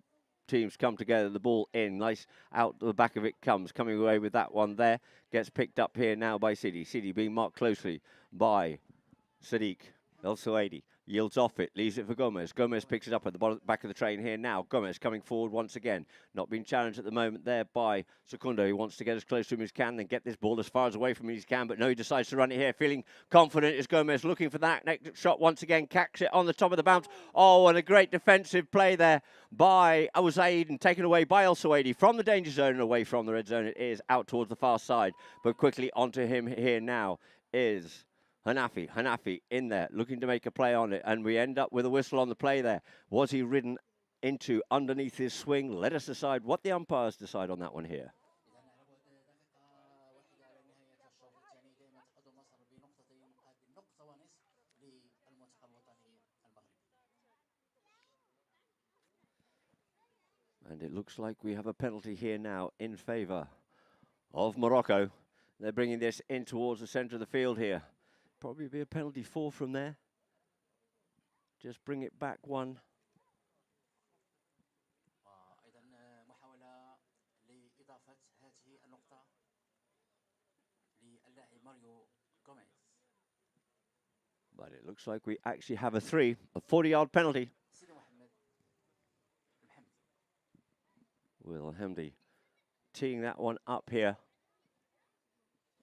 teams come together, the ball in, nice out the back of it comes, coming away with that one there. Gets picked up here now by Sidi. Sidi being marked closely by Sadiq. El Suwaidi yields off it, leaves it for Gomez. Gomez picks it up at the back of the train here now. Gomez coming forward once again. Not being challenged at the moment there by Secundo. He wants to get as close to him as he can, then get this ball as far as away from him as he can. But no, he decides to run it here, feeling confident is Gomez. Looking for that next shot once again. Cacks it on the top of the bounce. Oh, and a great defensive play there by Abu Saeed and taken away by El Suwaidi from the danger zone and away from the red zone. It is out towards the far side. But quickly onto him here now is Hanafi in there, looking to make a play on it, and we end up with a whistle on the play there. Was he ridden into underneath his swing? Let us decide what the umpires decide on that one here. And it looks like we have a penalty here now in favour of Morocco. They're bringing this in towards the centre of the field here. Probably be a penalty 4 from there. Just bring it back one. But it looks like we actually have a 3, a 40-yard penalty. Will Hamdi teeing that one up here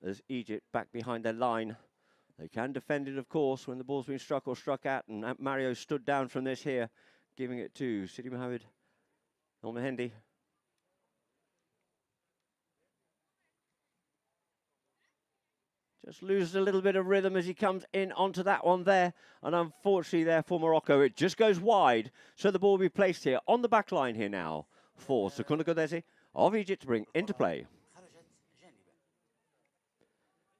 as Egypt back behind their line. They can defend it, of course, when the ball's been struck or struck at, and Mario stood down from this here, giving it to Sidi Mohammed El Mehendi. Just loses a little bit of rhythm as he comes in onto that one there, and unfortunately there for Morocco, it just goes wide, so the ball will be placed here on the back line here now for Secundo Godesi of Egypt to bring into play.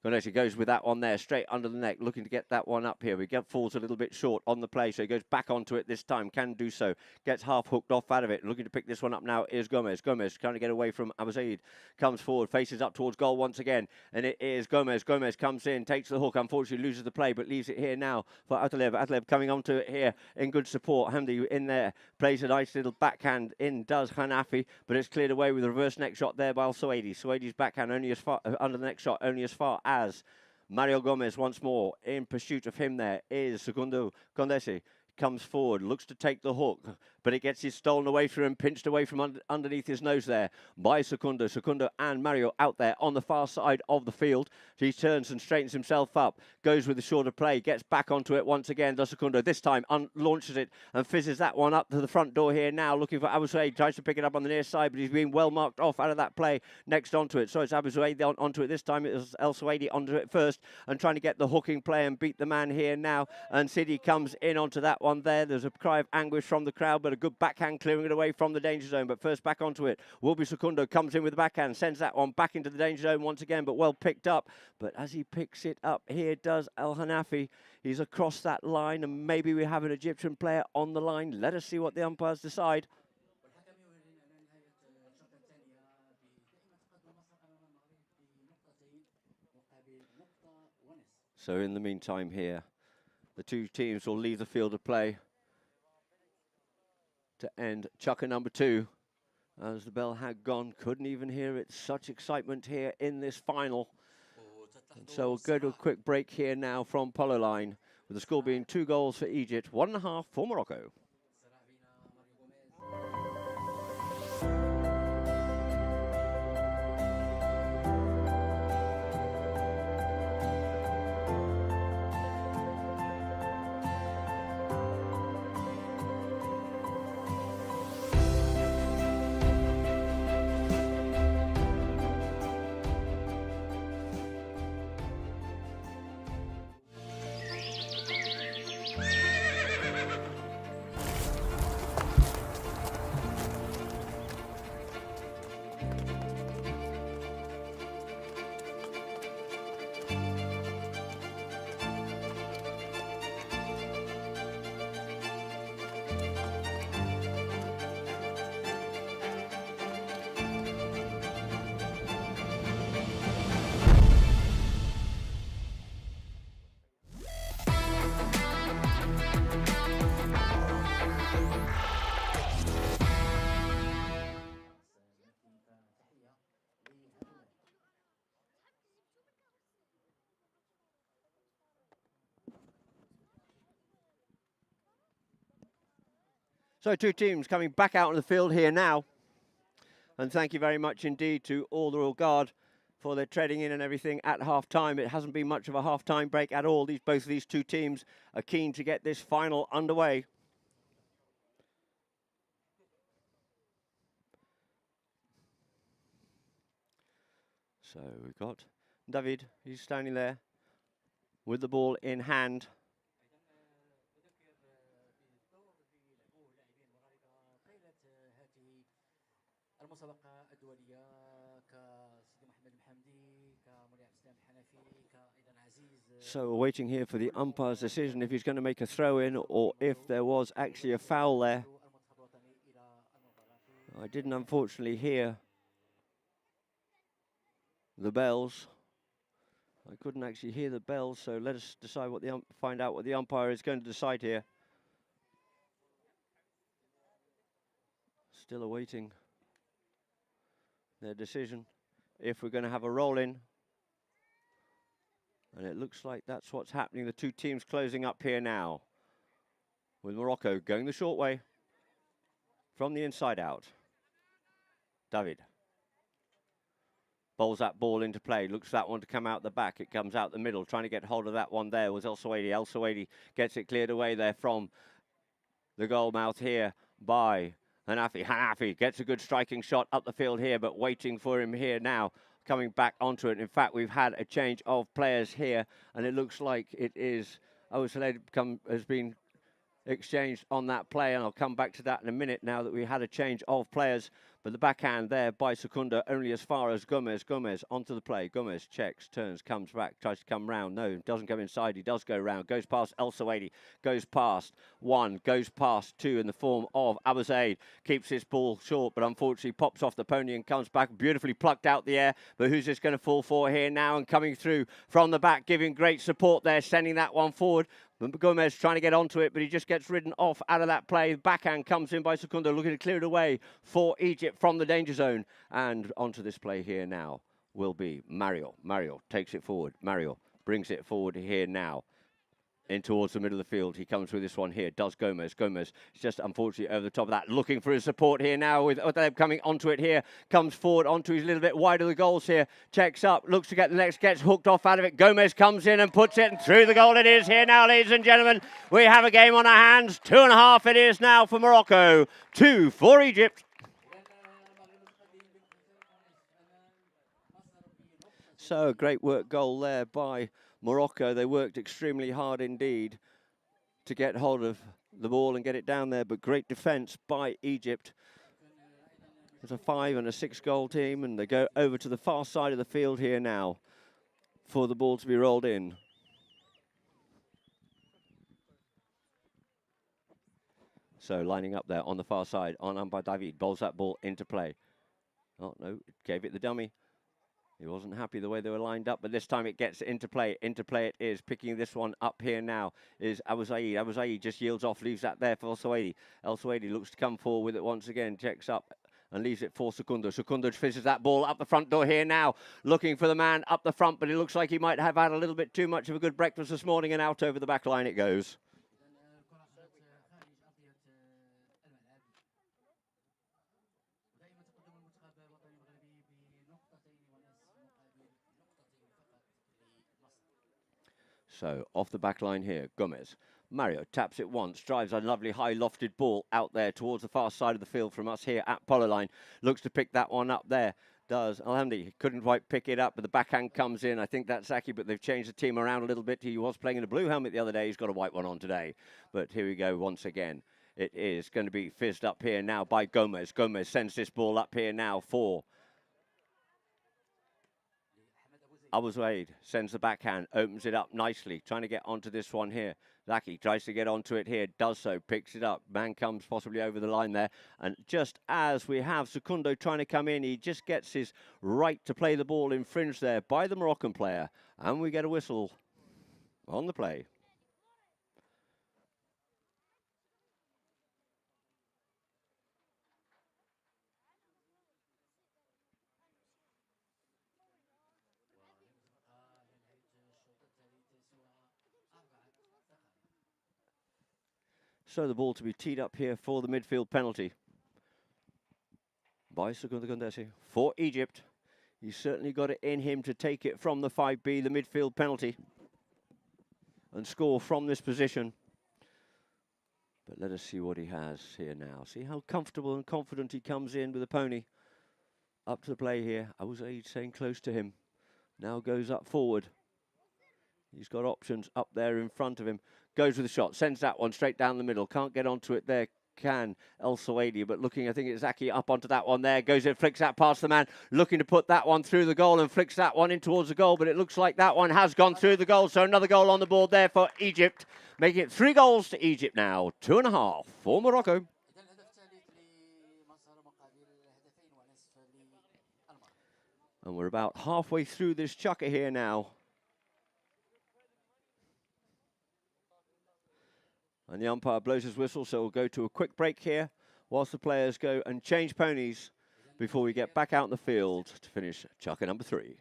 Goneshi goes with that one there, straight under the neck, looking to get that one up here. Falls a little bit short on the play, so he goes back onto it this time, can do so. Gets half hooked off out of it. Looking to pick this one up now is Gomez. Gomez trying to get away from Abu Saeed. Comes forward, faces up towards goal once again, and it is Gomez. Gomez comes in, takes the hook, unfortunately loses the play, but leaves it here now for Atalev. Atalev coming onto it here in good support. Hamdi in there, plays a nice little backhand in, does Hanafi, but it's cleared away with a reverse neck shot there by Al Suwaidi. Suwaidi's backhand only as far, under the neck shot, only as far as Mario Gomez once more in pursuit of him. There is Secundo Condesi. Comes forward, looks to take the hook, but it gets his stolen away from him, pinched away from underneath his nose there by Secundo. Secundo and Mario out there on the far side of the field. He turns and straightens himself up, goes with the shorter play, gets back onto it once again, does Secundo. This time launches it and fizzes that one up to the front door here now, looking for Abu Saeed. Tries to pick it up on the near side, but he's being well marked off out of that play next onto it. So it's Abu Saeed onto it this time. It was El Suwaidi onto it first and trying to get the hooking play and beat the man here now. And Sidi comes in onto that one. one there. There's a cry of anguish from the crowd, but a good backhand clearing it away from the danger zone. But first back onto it, will be Secundo, comes in with the backhand, sends that one back into the danger zone once again, but well picked up. But as he picks it up here, does Al Hanafi. He's across that line, and maybe we have an Egyptian player on the line. Let us see what the umpires decide. So in the meantime here, the two teams will leave the field of play to end chukker number 2. As the bell had gone, couldn't even hear it. Such excitement here in this final. And so we'll go to a quick break here now from Polo line, with the score being 2 goals for Egypt, 1.5 for Morocco. So 2 teams coming back out on the field here now. And thank you very much indeed to all the Royal Guard for their treading in and everything at half-time. It hasn't been much of a half-time break at all. Both of these 2 teams are keen to get this final underway. So we've got David, he's standing there with the ball in hand. So we're waiting here for the umpire's decision if he's going to make a throw-in or if there was actually a foul there. I didn't unfortunately hear the bells. I couldn't actually hear the bells, so let us decide what find out what the umpire is going to decide here. Still awaiting their decision if we're going to have a roll-in. And it looks like that's what's happening. The 2 teams closing up here now, with Morocco going the short way from the inside out. David bowls that ball into play, looks for that one to come out the back. It comes out the middle, trying to get hold of that one there was El Suwaidi. El Suwaidi gets it cleared away there from the goal mouth here by Hanafi. Hanafi gets a good striking shot up the field here, but waiting for him here now, coming back onto it. In fact, we've had a change of players here, and it looks like it is has been exchanged on that play, and I'll come back to that in a minute now that we had a change of players. But the backhand there by Secundo only as far as Gomez. Gomez onto the play. Gomez checks, turns, comes back, tries to come round. No, doesn't go inside. He does go round. Goes past El Suwaidi. Goes past 1. Goes past 2 in the form of Abu Zaid. Keeps his ball short, but unfortunately pops off the pony and comes back. Beautifully plucked out the air. But who's this going to fall for here now? And coming through from the back, giving great support there, sending that one forward. Gomez trying to get onto it, but he just gets ridden off out of that play. Backhand comes in by Secundo, looking to clear it away for Egypt from the danger zone. And onto this play here now will be Mario. Mario takes it forward. Mario brings it forward here now. In towards the middle of the field. He comes with this one here. Does Gomez. Gomez is just unfortunately over the top of that. Looking for his support here now with them coming onto it here. Comes forward onto his little bit wide of the goals here. Checks up. Looks to get the next. Gets hooked off out of it. Gomez comes in and puts it and through the goal it is here now, ladies and gentlemen. We have a game on our hands. 2.5 it is now for Morocco. 2 for Egypt. So a great work goal there by Morocco. They worked extremely hard indeed to get hold of the ball and get it down there, but great defence by Egypt. It's a 5 and a 6 goal team, and they go over to the far side of the field here now for the ball to be rolled in. So lining up there on the far side, on by David, bowls that ball into play. Oh, no, gave it the dummy. He wasn't happy the way they were lined up, but this time it gets into play. Into play it is. Picking this one up here now is Abu Zaid. Abu Zaid just yields off, leaves that there for El Suwaidi. El Suwaidi looks to come forward with it once again, checks up and leaves it for Secundo. Secundo fizzes that ball up the front door here now, looking for the man up the front, but it looks like he might have had a little bit too much of a good breakfast this morning, and out over the back line it goes. So off the back line here, Gomez. Mario taps it once, drives a lovely high lofted ball out there towards the far side of the field from us here at Polo line. Looks to pick that one up there. Does Alhamdi. Couldn't quite pick it up, but the backhand comes in. I think that's Zaki, but they've changed the team around a little bit. He was playing in a blue helmet the other day. He's got a white one on today. But here we go once again. It is going to be fizzed up here now by Gomez. Gomez sends this ball up here now for Abu Zaid. Sends the backhand, opens it up nicely, trying to get onto this one here. Zaki tries to get onto it here, does so, picks it up. Man comes possibly over the line there. And just as we have Secundo trying to come in, he just gets his right to play the ball infringed there by the Moroccan player. And we get a whistle on the play. So the ball to be teed up here for the midfield penalty by Secundo Gondesi for Egypt. He's certainly got it in him to take it from the 5B, the midfield penalty, and score from this position. But let us see what he has here now. See how comfortable and confident he comes in with the pony. Up to the play here. Abu Zaid staying close to him. Now goes up forward. He's got options up there in front of him. Goes with the shot, sends that one straight down the middle. Can't get onto it there, can El Suwaidi, but looking, I think it's Zaki up onto that one there. Goes in, flicks that past the man, looking to put that one through the goal and flicks that one in towards the goal, but it looks like that one has gone through the goal, so another goal on the board there for Egypt, making it 3 goals to Egypt now, 2.5 for Morocco. And we're about halfway through this chukker here now. And the umpire blows his whistle, so we'll go to a quick break here whilst the players go and change ponies before we get back out in the field to finish chukker number 3.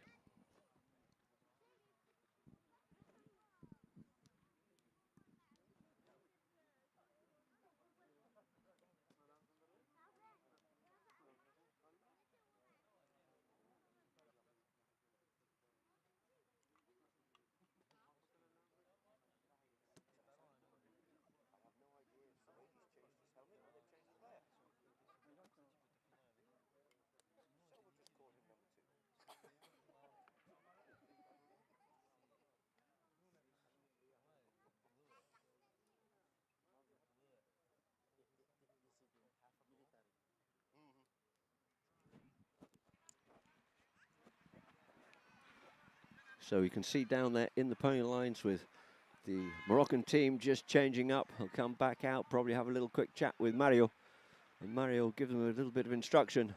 So you can see down there in the pony lines with the Moroccan team just changing up. He'll come back out, probably have a little quick chat with Mario. And Mario will give them a little bit of instruction,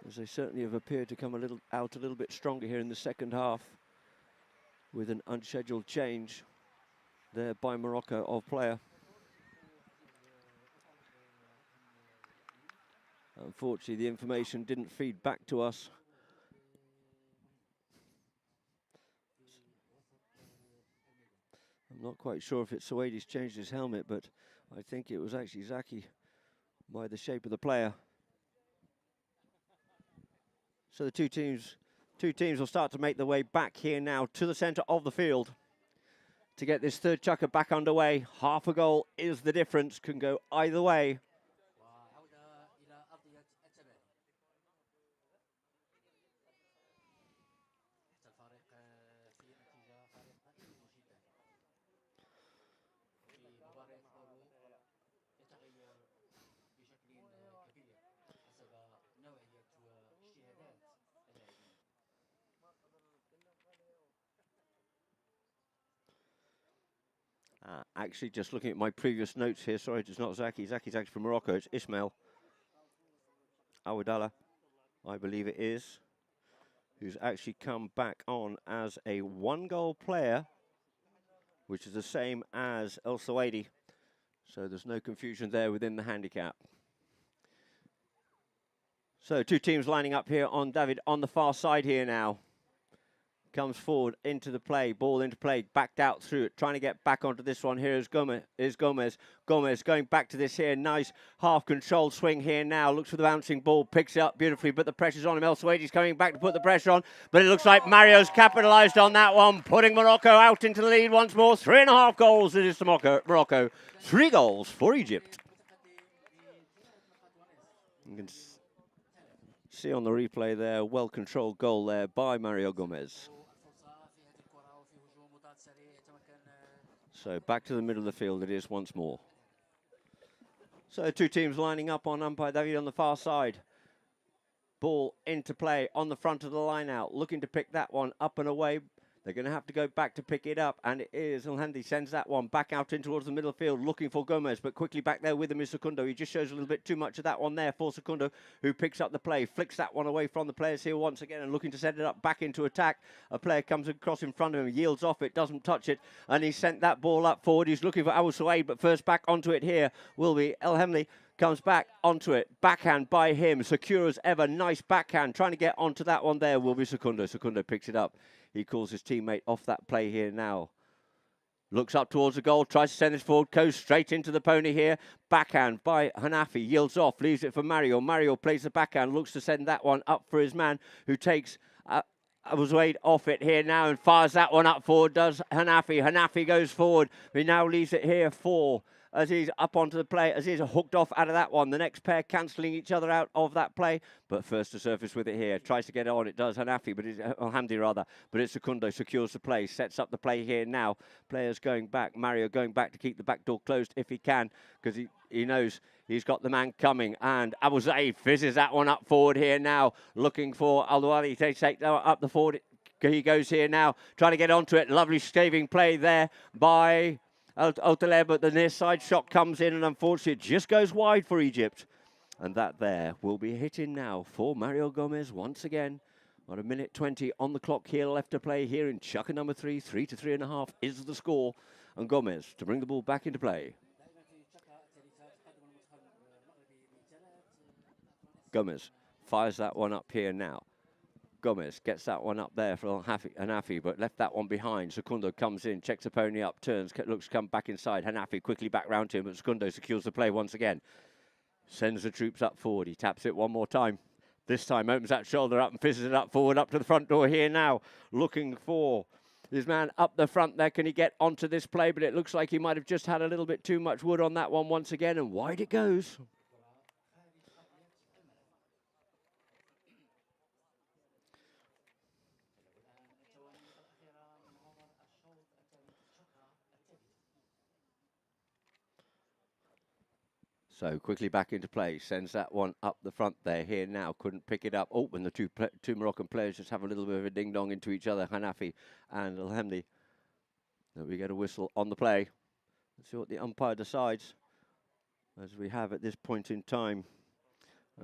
as they certainly have appeared to come a little bit stronger here in the second half with an unscheduled change there by Morocco of player. Unfortunately, the information didn't feed back to us. I'm not quite sure if it's Suwaidi's changed his helmet, but I think it was actually Zaki by the shape of the player. So the two teams will start to make their way back here now to the centre of the field to get this third chukker back underway. Half a goal is the difference, can go either way. Actually, just looking at my previous notes here, sorry, it's not Zaki. Zaki's actually from Morocco. It's Ismail Awadallah, I believe it is, who's actually come back on as a one-goal player, which is the same as El Sawaidi. So there's no confusion there within the handicap. So two teams lining up here on David on the far side here now. Comes forward into the play, ball into play, backed out through it, trying to get back onto this one. Here is Gomez. Gomez going back to this here. Nice half-controlled swing here now. Looks for the bouncing ball, picks it up beautifully, but the pressure's on him. El Suwaidi's coming back to put the pressure on, but it looks like Mario's capitalised on that one, putting Morocco out into the lead once more. 3.5 goals it is to Morocco. 3 goals for Egypt. You can see on the replay there, well-controlled goal there by Mario Gomez. So back to the middle of the field it is once more. So two teams lining up on umpire David on the far side. Ball into play on the front of the line out, looking to pick that one up and away. They're going to have to go back to pick it up, and it is Alhandi sends that one back out in towards the middle field, looking for Gomez, but quickly back there with him is Secundo. He just shows a little bit too much of that one there for Secundo, who picks up the play, flicks that one away from the players here once again, and looking to set it up back into attack. A player comes across in front of him, yields off it, doesn't touch it, and he sent that ball up forward. He's looking for Abu Suwaid, but first back onto it here will be El Hemli. Comes back onto it, backhand by him, secure as ever, nice backhand, trying to get onto that one there will be Secundo. Secundo picks it up. He calls his teammate off that play here now. Looks up towards the goal, tries to send this forward, goes straight into the pony here. Backhand by Hanafi, yields off, leaves it for Mario. Mario plays the backhand, looks to send that one up for his man, who takes Abouzaid off it here now and fires that one up forward, does Hanafi. Hanafi goes forward, he now leaves it here for Aziz up onto the play. Aziz hooked off out of that one. The next pair cancelling each other out of that play. But first to surface with it here. Tries to get on. It does Hanafi, but it's Hamdi rather. But it's Secundo. Secures the play. Sets up the play here now. Players going back. Mario going back to keep the back door closed if he can. Because he knows he's got the man coming. And Abu Zaid fizzes that one up forward here now. Looking for Al-Wali to take that up the forward. He goes here now. Trying to get onto it. Lovely shaving play there by Otaleb, but the near side shot comes in and unfortunately it just goes wide for Egypt. And that there will be hitting now for Mario Gomez once again. About 1:20 on the clock here left to play here in Chukka number 3. 3 to 3.5 is the score. And Gomez to bring the ball back into play. Gomez fires that one up here now. Gomez gets that one up there for Hanafi, but left that one behind. Secundo comes in, checks the pony up, turns, looks to come back inside. Hanafi quickly back round to him, but Secundo secures the play once again. Sends the troops up forward. He taps it one more time. This time opens that shoulder up and fizzes it up forward, up to the front door here now. Looking for his man up the front there. Can he get onto this play? But it looks like he might have just had a little bit too much wood on that one once again, and wide it goes. So quickly back into play, sends that one up the front there, here now, couldn't pick it up. Oh, and the two Moroccan players just have a little bit of a ding-dong into each other, Hanafi and Al-Hamdi. We get a whistle on the play. Let's see what the umpire decides, as we have at this point in time.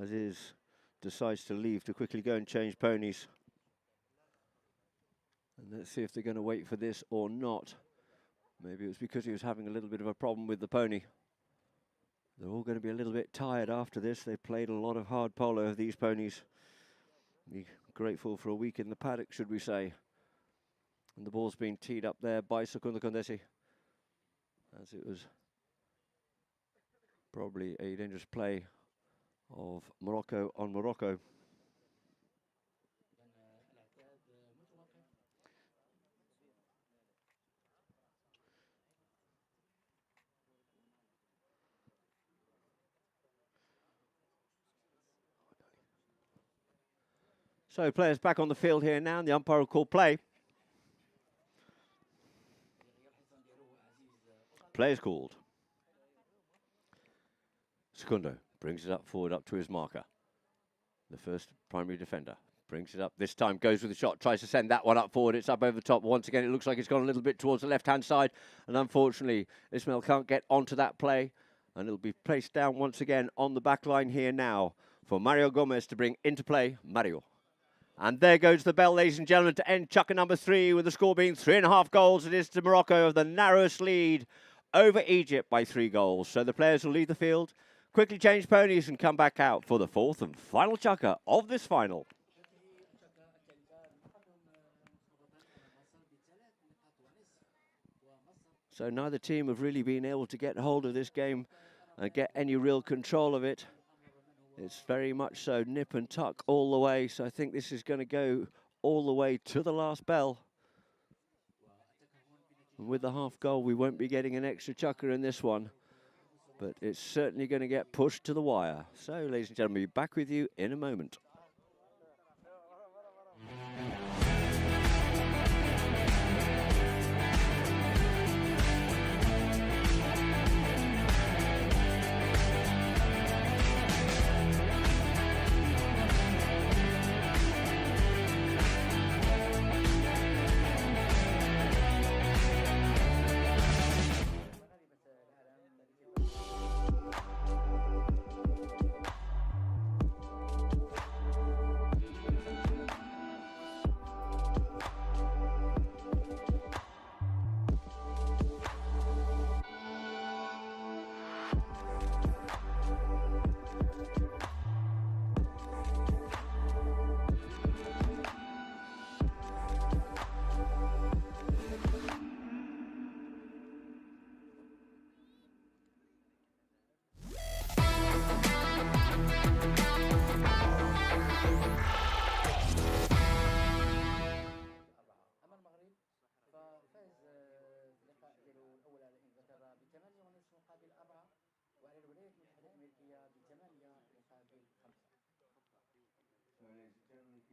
Aziz decides to leave to quickly go and change ponies. And let's see if they're going to wait for this or not. Maybe it was because he was having a little bit of a problem with the pony. They're all going to be a little bit tired after this. They've played a lot of hard polo of these ponies. Be grateful for a week in the paddock, should we say. And the ball's being teed up there by Secundo Condesi, as it was probably a dangerous play of Morocco on Morocco. So players back on the field here now, and the umpire will call play. Play is called. Secundo brings it up forward up to his marker. The first primary defender. Brings it up this time, goes with the shot, tries to send that one up forward. It's up over the top. Once again, it looks like it's gone a little bit towards the left-hand side. And unfortunately, Ismail can't get onto that play. And it'll be placed down once again on the back line here now for Mario Gomez to bring into play Mario. And there goes the bell, ladies and gentlemen, to end chukker number 3, with the score being 3.5 goals. It is to Morocco of the narrowest lead over Egypt by 3 goals. So the players will leave the field, quickly change ponies and come back out for the 4th and final chukker of this final. So neither team have really been able to get hold of this game and get any real control of it. It's very much so nip and tuck all the way. So I think this is going to go all the way to the last bell. And with the half goal, we won't be getting an extra chukker in this one. But it's certainly going to get pushed to the wire. So, ladies and gentlemen, we'll be back with you in a moment.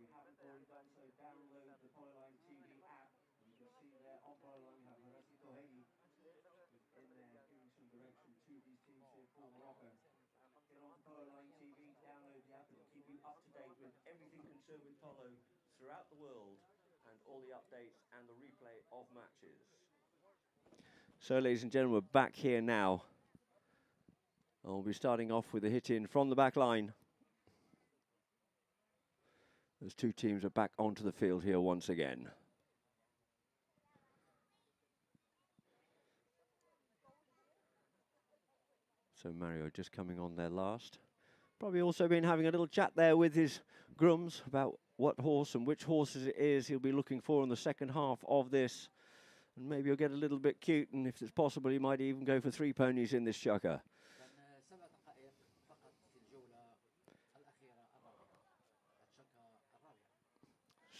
you haven't already done so, download the Polo TV app. You can see there on Polo you have Harasi Kohei in there giving some direction to these teams here for Morocco. Get on Polo TV, download the app, and keep you up to date with everything concerned with polo throughout the world and all the updates and the replay of matches. So, ladies and gentlemen, we're back here now. We'll be starting off with a hit in from the back line. Those two teams are back onto the field here once again. So Mario just coming on there last. Probably also been having a little chat there with his grooms about what horse and which horses it is he'll be looking for in the second half of this. And maybe he'll get a little bit cute, and if it's possible, he might even go for 3 ponies in this chukker.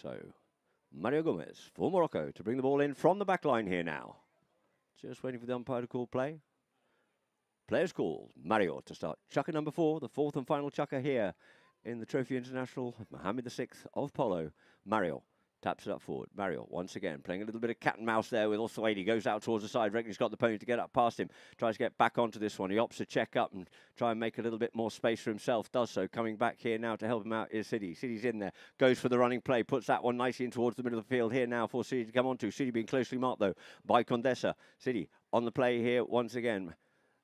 So, Mario Gomez for Morocco to bring the ball in from the back line here now. Just waiting for the umpire to call play. Players called. Mario to start chukker number 4, the 4th and final chukker here in the Trophee International Mohammed VI of Polo. Mario taps it up forward. Mario, once again, playing a little bit of cat and mouse there with Al-Suwaidi. Goes out towards the side. Reckons he's got the pony to get up past him. Tries to get back onto this one. He opts to check up and try and make a little bit more space for himself. Does so. Coming back here now to help him out is Sidi. Sidi's in there. Goes for the running play. Puts that one nicely in towards the middle of the field here now for Sidi to come onto. Sidi being closely marked, though, by Condessa. Sidi on the play here once again.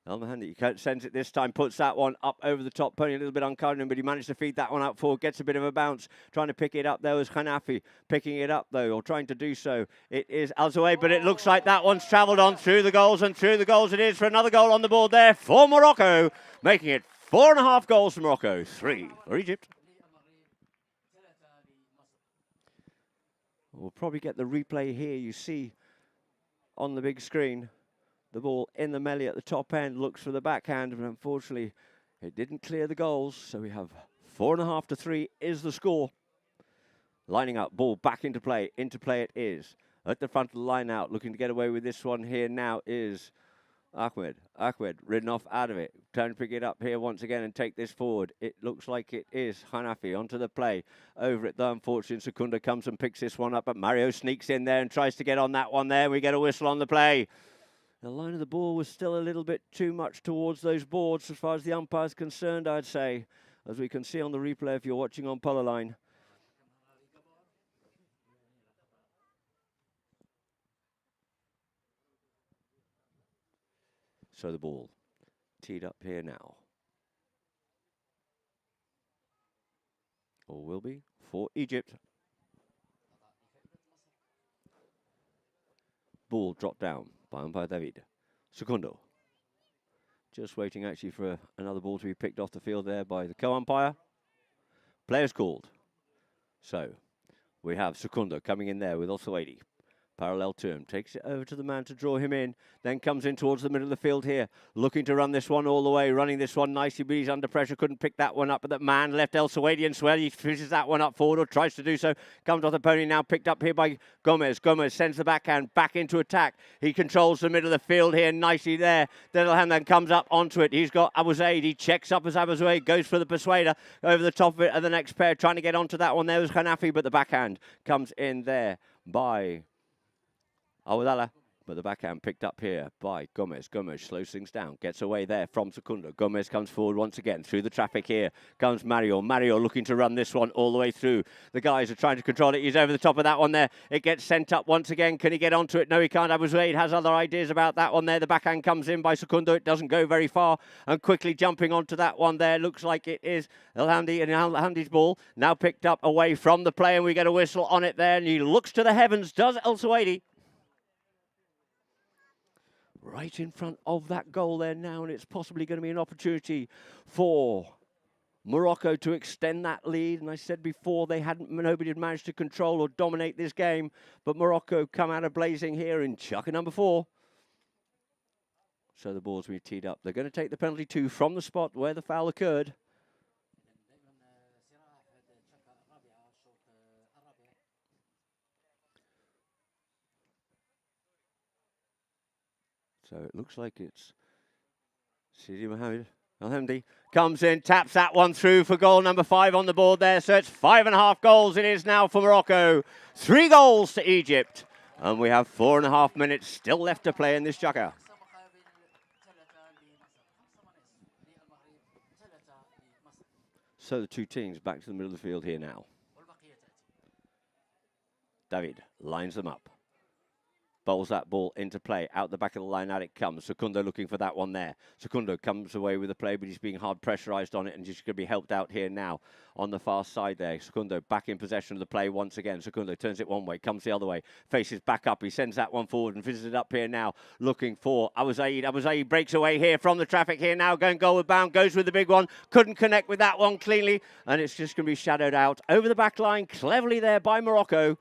Mohammed sends it this time, puts that one up over the top. Pony a little bit uncovered, but he managed to feed that one out forward. Gets a bit of a bounce. Trying to pick it up. There was Hanafi picking it up, though, or trying to do so. It is Al-Zaway, but it looks like that one's travelled on through the goals, and through the goals it is for another goal on the board there for Morocco, making it 4.5 goals for Morocco, 3 for Egypt. We'll probably get the replay here. You see on the big screen the ball in the melee at the top end, looks for the backhand, but unfortunately it didn't clear the goals. So we have 4.5 to 3 is the score. Lining up, ball back into play it is. At the front of the line out, looking to get away with this one here now is Ahmed. Ahmed ridden off out of it. Trying to pick it up here once again and take this forward. It looks like it is Hanafi onto the play. Over it, though, unfortunately, Secunda comes and picks this one up, but Mario sneaks in there and tries to get on that one there. We get a whistle on the play. The line of the ball was still a little bit too much towards those boards as far as the umpire's concerned, I'd say, as we can see on the replay if you're watching on Polo Line. So the ball teed up here now. Or will be for Egypt. Ball dropped down by umpire David. Secundo. Just waiting actually for another ball to be picked off the field there by the co-umpire. Players called. So we have Secundo coming in there with Al-Suwaidi. Parallel to him, takes it over to the man to draw him in, then comes in towards the middle of the field here, looking to run this one all the way, running this one nicely, but he's under pressure, couldn't pick that one up, but that man left El-Suwaidi and Swell, he finishes that one up forward, or tries to do so, comes off the pony now, picked up here by Gomez. Gomez sends the backhand back into attack. He controls the middle of the field here nicely there. Then comes up onto it. He's got Abu Zaid. He checks up as Abu Zaid goes for the persuader over the top of it, and the next pair trying to get onto that one. There was Hanafi, but the backhand comes in there by Awadala, but the backhand picked up here by Gomez. Gomez slows things down, gets away there from Secundo. Gomez comes forward once again. Through the traffic here comes Mario. Mario looking to run this one all the way through. The guys are trying to control it. He's over the top of that one there. It gets sent up once again. Can he get onto it? No, he can't. Abu Zaid has other ideas about that one there. The backhand comes in by Secundo. It doesn't go very far. And quickly jumping onto that one there. Looks like it is El-Hamdi, and El-Hamdi's ball now picked up away from the play, and we get a whistle on it there. And he looks to the heavens, does El-Suwaidi. Right in front of that goal there now, and it's possibly going to be an opportunity for Morocco to extend that lead. And I said before, nobody had managed to control or dominate this game, but Morocco come out of blazing here in chucker number 4. So the ball's been teed up. They're going to take the penalty 2 from the spot where the foul occurred. So it looks like it's Sidi Mohammed. Al-Hamdi comes in, taps that one through for goal number 5 on the board there. So it's 5.5 goals it is now for Morocco. 3 goals to Egypt. And we have 4.5 minutes still left to play in this chukker. So the two teams back to the middle of the field here now. David lines them up. Bowls that ball into play. Out the back of the line, out it comes. Secundo looking for that one there. Secundo comes away with the play, but he's being hard pressurised on it and just going to be helped out here now on the far side there. Secundo back in possession of the play once again. Secundo turns it one way, comes the other way, faces back up. He sends that one forward and fizzes it up here now, looking for Abu Zaid. Abu Zaid breaks away here from the traffic here now, going goalward bound, goes with the big one. Couldn't connect with that one cleanly, and it's just going to be shadowed out over the back line, cleverly there by Morocco.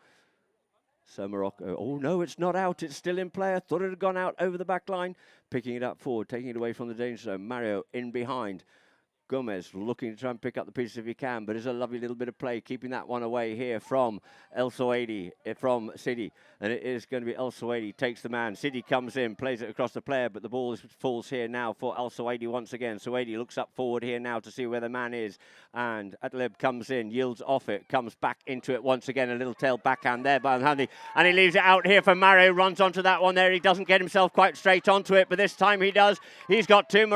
So Morocco, oh no, it's not out. It's still in play. I thought it had gone out over the back line. Picking it up forward, taking it away from the danger zone. Mario in behind. Gomez looking to try and pick up the pieces if he can, but there's a lovely little bit of play, keeping that one away here from El-Suwaidi, from Sidi. And it is going to be El-Suwaidi, takes the man. Sidi comes in, plays it across the player, but the ball falls here now for El-Suwaidi once again. Suwaidi looks up forward here now to see where the man is. And Adlib comes in, yields off it, comes back into it once again. A little tail backhand there by Al-Hamdi. And he leaves it out here for Mario, runs onto that one there. He doesn't get himself quite straight onto it, but this time he does. He's got two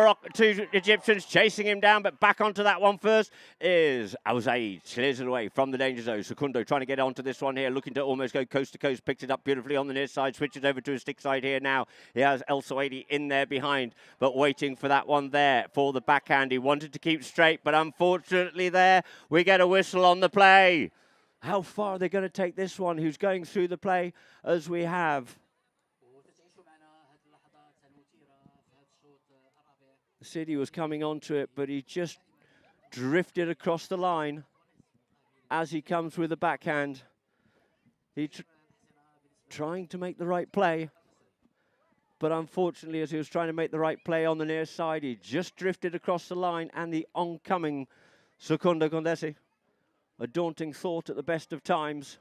Egyptians chasing him down, but back onto that one first is Abu Zaid. Clears it away from the danger zone. Secundo trying to get onto this one here, looking to almost go coast to coast. Picks it up beautifully on the near side, switches over to his stick side here now. He has El-Suwaidi in there behind, but waiting for that one there for the backhand. He wanted to keep straight, but unfortunately there, we get a whistle on the play. How far are they going to take this one? Who's going through the play as we have? City was coming onto it, but he just drifted across the line as he comes with the backhand. He trying to make the right play, but unfortunately, as he was trying to make the right play on the near side, he just drifted across the line, and the oncoming Secundo Condesi. A daunting thought at the best of times.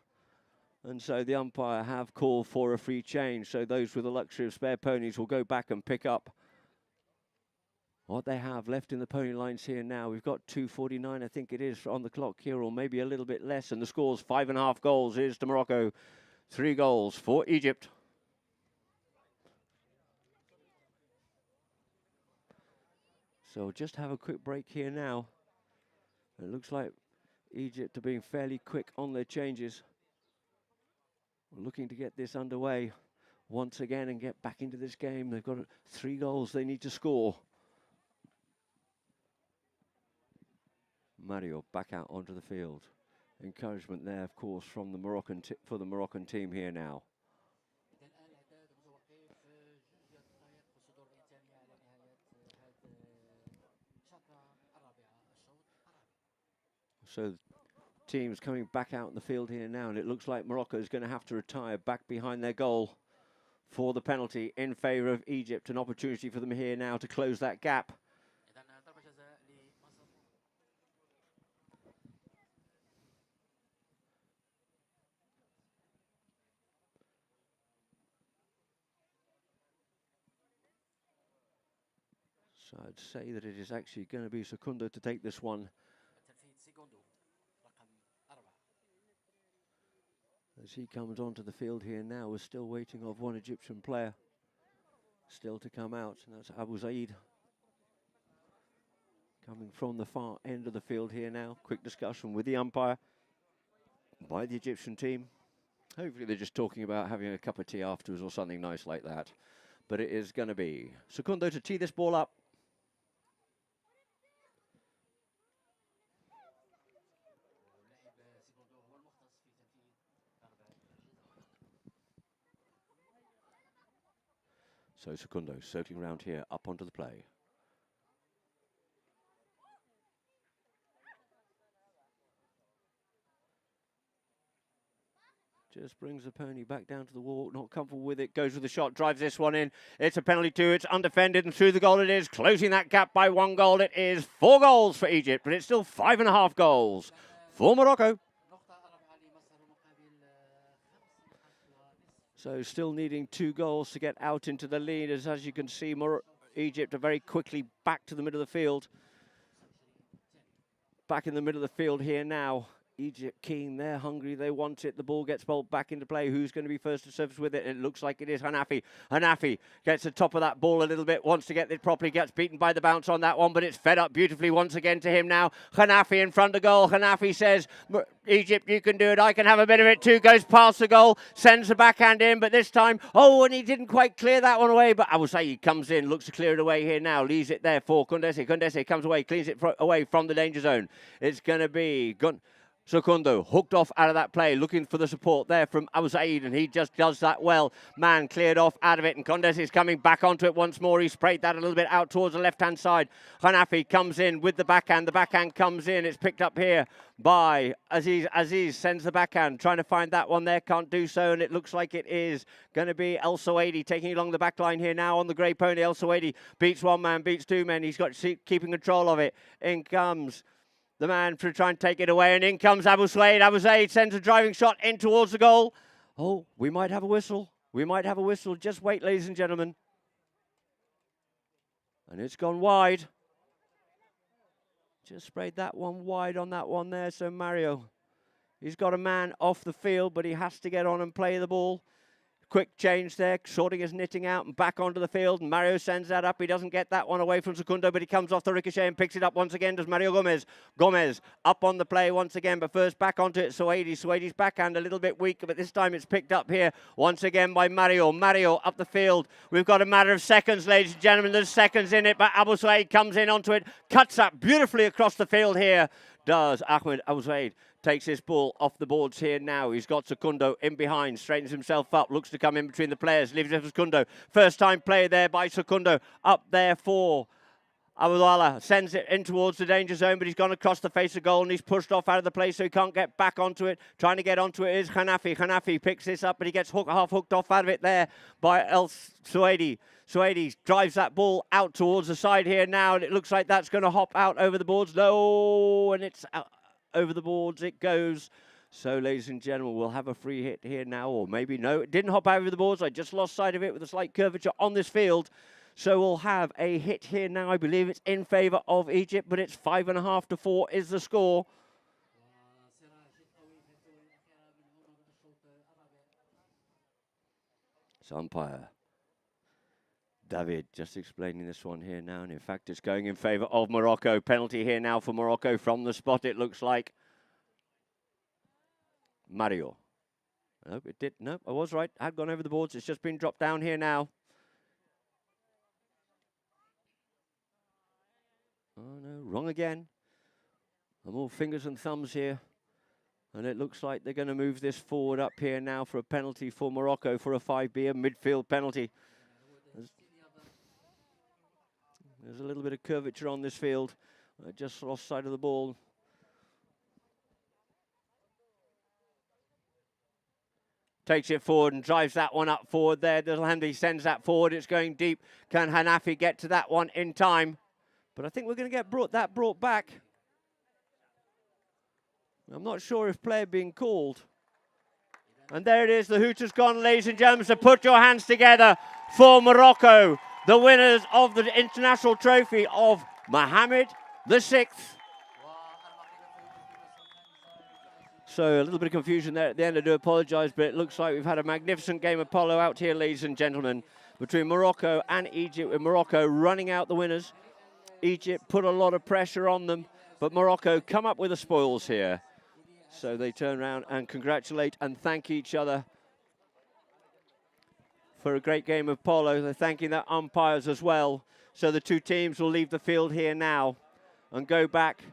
And so the umpire have called for a free change. So those with the luxury of spare ponies will go back and pick up what they have left in the pony lines here now. We've got 2:49, I think it is, on the clock here, or maybe a little bit less. And the score's 5.5 goals. Here's to Morocco. 3 goals for Egypt. So just have a quick break here now. It looks like Egypt are being fairly quick on their changes. Looking to get this underway. once again and get back into this game. They've got 3 goals they need to score. Mario back out onto the field. Encouragement there, of course, from the Moroccan team here now. So teams coming back out in the field here now, and it looks like Morocco is going to have to retire back behind their goal for the penalty in favour of Egypt. An opportunity for them here now to close that gap. So I'd say that it is actually going to be Secundo to take this one. As he comes onto the field here now, we're still waiting of one Egyptian player still to come out, and that's Abu Zaid. Coming from the far end of the field here now. Quick discussion with the umpire by the Egyptian team. Hopefully they're just talking about having a cup of tea afterwards or something nice like that. But it is going to be Secundo to tee this ball up. So Secundo circling around here, up onto the play. Just brings the pony back down to the wall, not comfortable with it, goes with the shot, drives this one in. It's a penalty too, it's undefended, and through the goal it is, closing that gap by 1 goal. It is 4 goals for Egypt, but it's still 5.5 goals for Morocco. So still needing 2 goals to get out into the lead, as you can see, Egypt are very quickly back to the middle of the field. Back in the middle of the field here now. Egypt keen, they're hungry, they want it. The ball gets bowled back into play. Who's going to be first to surface with it? It looks like it is Hanafi. Hanafi gets the top of that ball a little bit, wants to get it properly, gets beaten by the bounce on that one, but it's fed up beautifully once again to him now. Hanafi in front of goal. Hanafi says, Egypt, you can do it. I can have a bit of it too. Goes past the goal, sends the backhand in, but this time, oh, and he didn't quite clear that one away, but I will say he comes in, looks to clear it away here now, leaves it there for Kundesi. Kundesi comes away, cleans it away from the danger zone. It's going to be Secundo hooked off out of that play, looking for the support there from Abu Zaid, and he just does that well. Man cleared off out of it, and Kondesi is coming back onto it once more. He sprayed that a little bit out towards the left-hand side. Hanafi comes in with the backhand. The backhand comes in. It's picked up here by Aziz. Aziz sends the backhand, trying to find that one there. Can't do so, and it looks like it is going to be El Suwaidi taking along the back line here now on the grey pony. El Suwaidi beats 1 man, beats 2 men. He's got keeping control of it. In comes the man to try and take it away, and in comes Abu Zaid. Abu Zaid sends a driving shot in towards the goal. Oh, we might have a whistle. We might have a whistle. Just wait, ladies and gentlemen. And it's gone wide. Just sprayed that one wide on that one there. So Mario, he's got a man off the field, but he has to get on and play the ball. Quick change there, sorting his knitting out and back onto the field. And Mario sends that up. He doesn't get that one away from Secundo, but he comes off the ricochet and picks it up once again. Does Mario Gomez. Gomez up on the play once again, but first back onto it. Suwaidi's backhand a little bit weak, but this time it's picked up here once again by Mario. Mario up the field. We've got a matter of seconds, ladies and gentlemen. There's seconds in it, but Abu Zaid comes in onto it, cuts up beautifully across the field here. Does Ahmed Abu Zaid. Takes his ball off the boards here now. He's got Secundo in behind, straightens himself up, looks to come in between the players, leaves it for Secundo. First time play there by Secundo, up there for Abdullah. Sends it in towards the danger zone, but he's gone across the face of goal and he's pushed off out of the play, so he can't get back onto it. Trying to get onto it is Hanafi. Hanafi picks this up, but he gets half hooked off out of it there by El Suwaidi. Suwaidi drives that ball out towards the side here now, and it looks like that's going to hop out over the boards. No, and it's out. Over the boards it goes. So, ladies and gentlemen, we'll have a free hit here now, or maybe no, it didn't hop over the boards. I just lost sight of it with a slight curvature on this field. So we'll have a hit here now. I believe it's in favour of Egypt, but it's 5.5 to 4 is the score. So umpire David just explaining this one here now, and in fact it's going in favour of Morocco. Penalty here now for Morocco from the spot, it looks like. Mario. Nope, it did. Nope, I was right. Had gone over the boards. It's just been dropped down here now. Oh, no, wrong again. I'm all fingers and thumbs here. And it looks like they're going to move this forward up here now for a penalty for Morocco for a 5B, a midfield penalty. There's a little bit of curvature on this field. Just lost sight of the ball. Takes it forward and drives that one up forward there. Dilhamdi sends that forward. It's going deep. Can Hanafi get to that one in time? But I think we're going to get brought back. I'm not sure if play being called. And there it is. The hoot has gone, ladies and gentlemen. So put your hands together for Morocco, the winners of the international trophy of Mohammed VI. So a little bit of confusion there at the end. I do apologise, but it looks like we've had a magnificent game of polo out here, ladies and gentlemen, between Morocco and Egypt, with Morocco running out the winners. Egypt put a lot of pressure on them, but Morocco come up with the spoils here. So they turn around and congratulate and thank each other for a great game of polo. They're thanking their umpires as well. So the two teams will leave the field here now and go back.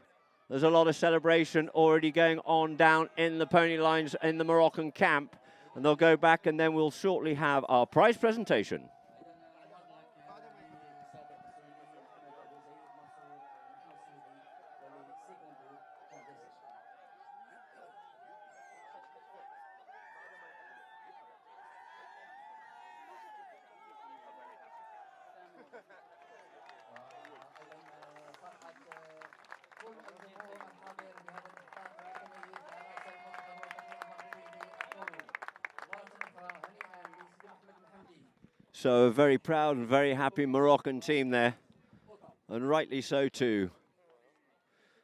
There's a lot of celebration already going on down in the pony lines in the Moroccan camp. And they'll go back and then we'll shortly have our prize presentation. So a very proud and very happy Moroccan team there, and rightly so too.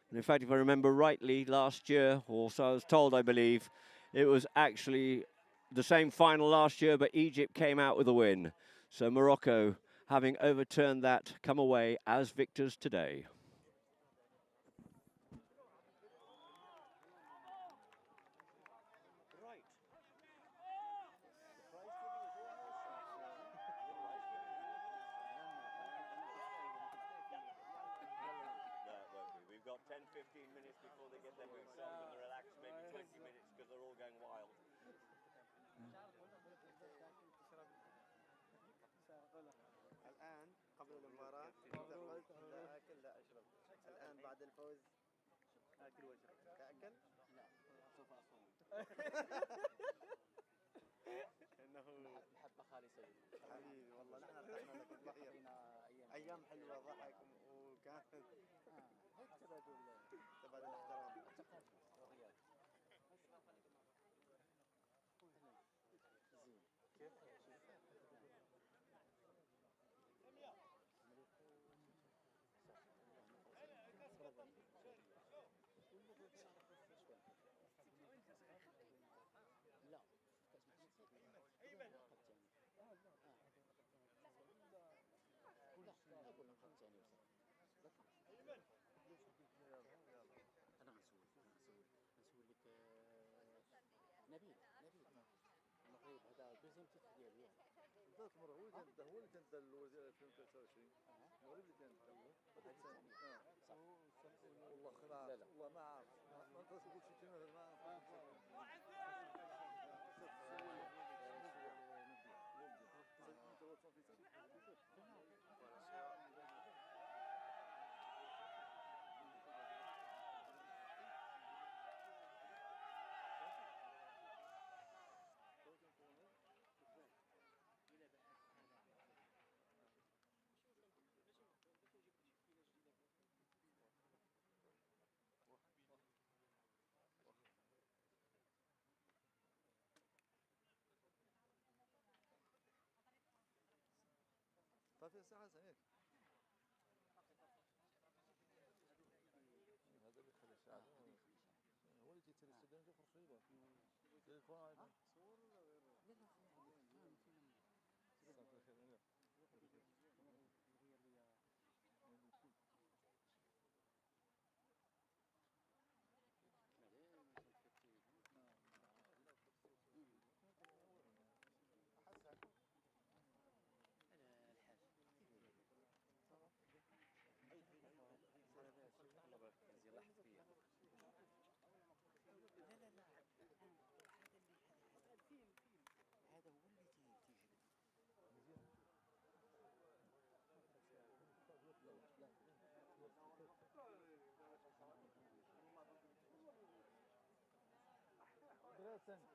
And in fact, if I remember rightly, last year, or so I was told, I believe, it was actually the same final last year, but Egypt came out with a win. So Morocco, having overturned that, come away as victors today. We've got 10-15 minutes before they get their boots on and relax, maybe 20 minutes because they're all going wild. الآن قبل المباراة إذا قلت لا آكل لا أشرب، الآن بعد الفوز آكل وأشرب. كأكل؟ لا، سوف أصوم. إنه محبة خالصة حبيبي والله نحن ارتحنا لك كثير. أيام حلوة ضحك وكانت تبادل الاحترام. نبيل المغرب هذا دوزيام تيتر ديالو بالضبط مرة هو اللي كان دا الوزير 2023 المغرب اللي كان والله خلاص والله ما عارف ما نقدرش نقول شي كلمة ما صافي الساعة هيك هذا اللي خلى الشعب هو اللي تيتسري السودان جا فرصيبة تليفون هذا صور ولا غير نصفق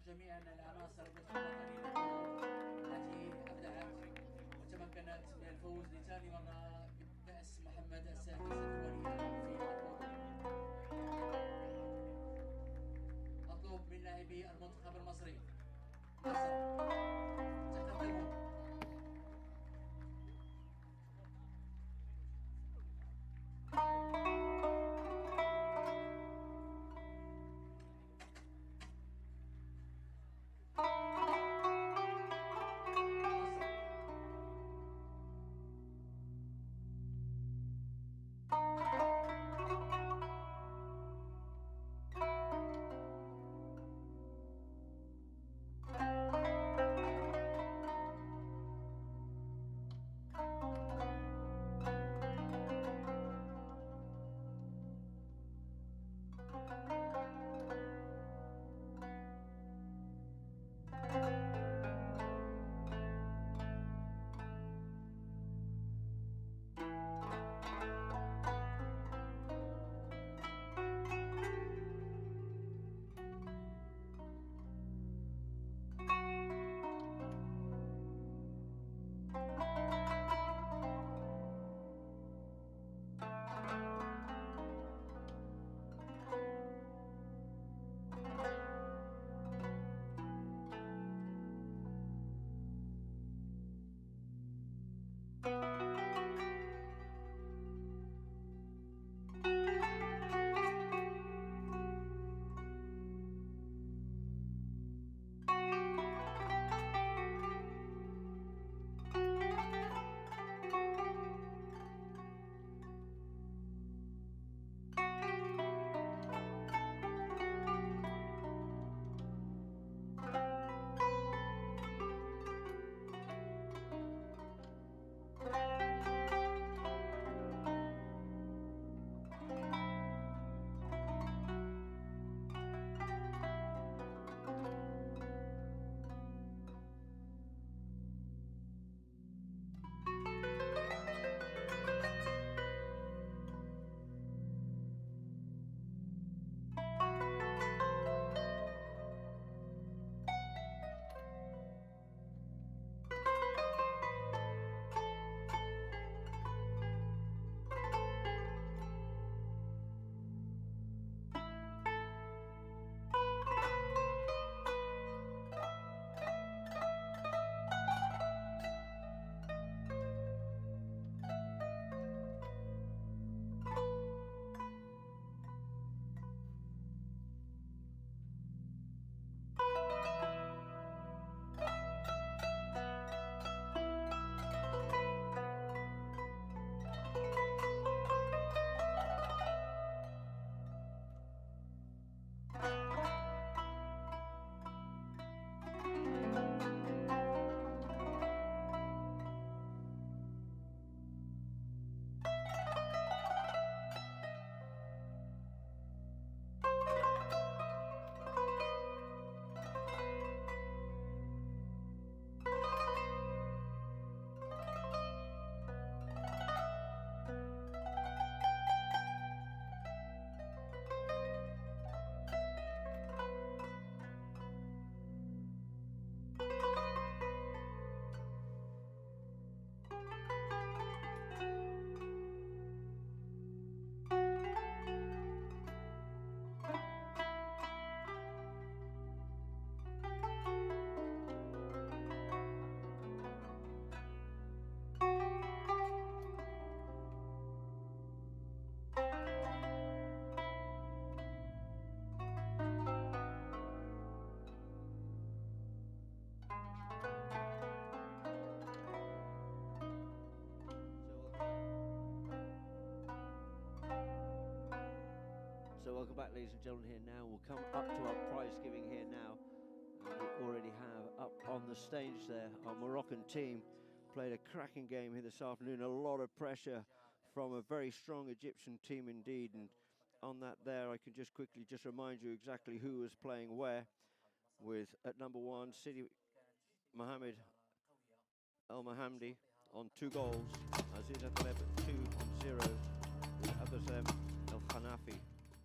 جميعا العناصر المتفوقة التي أبدعت وتمكنت من الفوز لثاني مرة بكأس محمد السادس الدولية في البولو. مطلوب من لاعبي المنتخب المصري نصر تقدموا. So welcome back, ladies and gentlemen, here now. We'll come up to our prize giving here now. We already have up on the stage there our Moroccan team. Played a cracking game here this afternoon. A lot of pressure from a very strong Egyptian team indeed. And on that there, I can just quickly just remind you exactly who was playing where. With at number 1, Sidi Mohammed Al-Mahamdi on 2 goals. Aziz Ataleb at 2 on 0. With Abdesem El-Khanafi.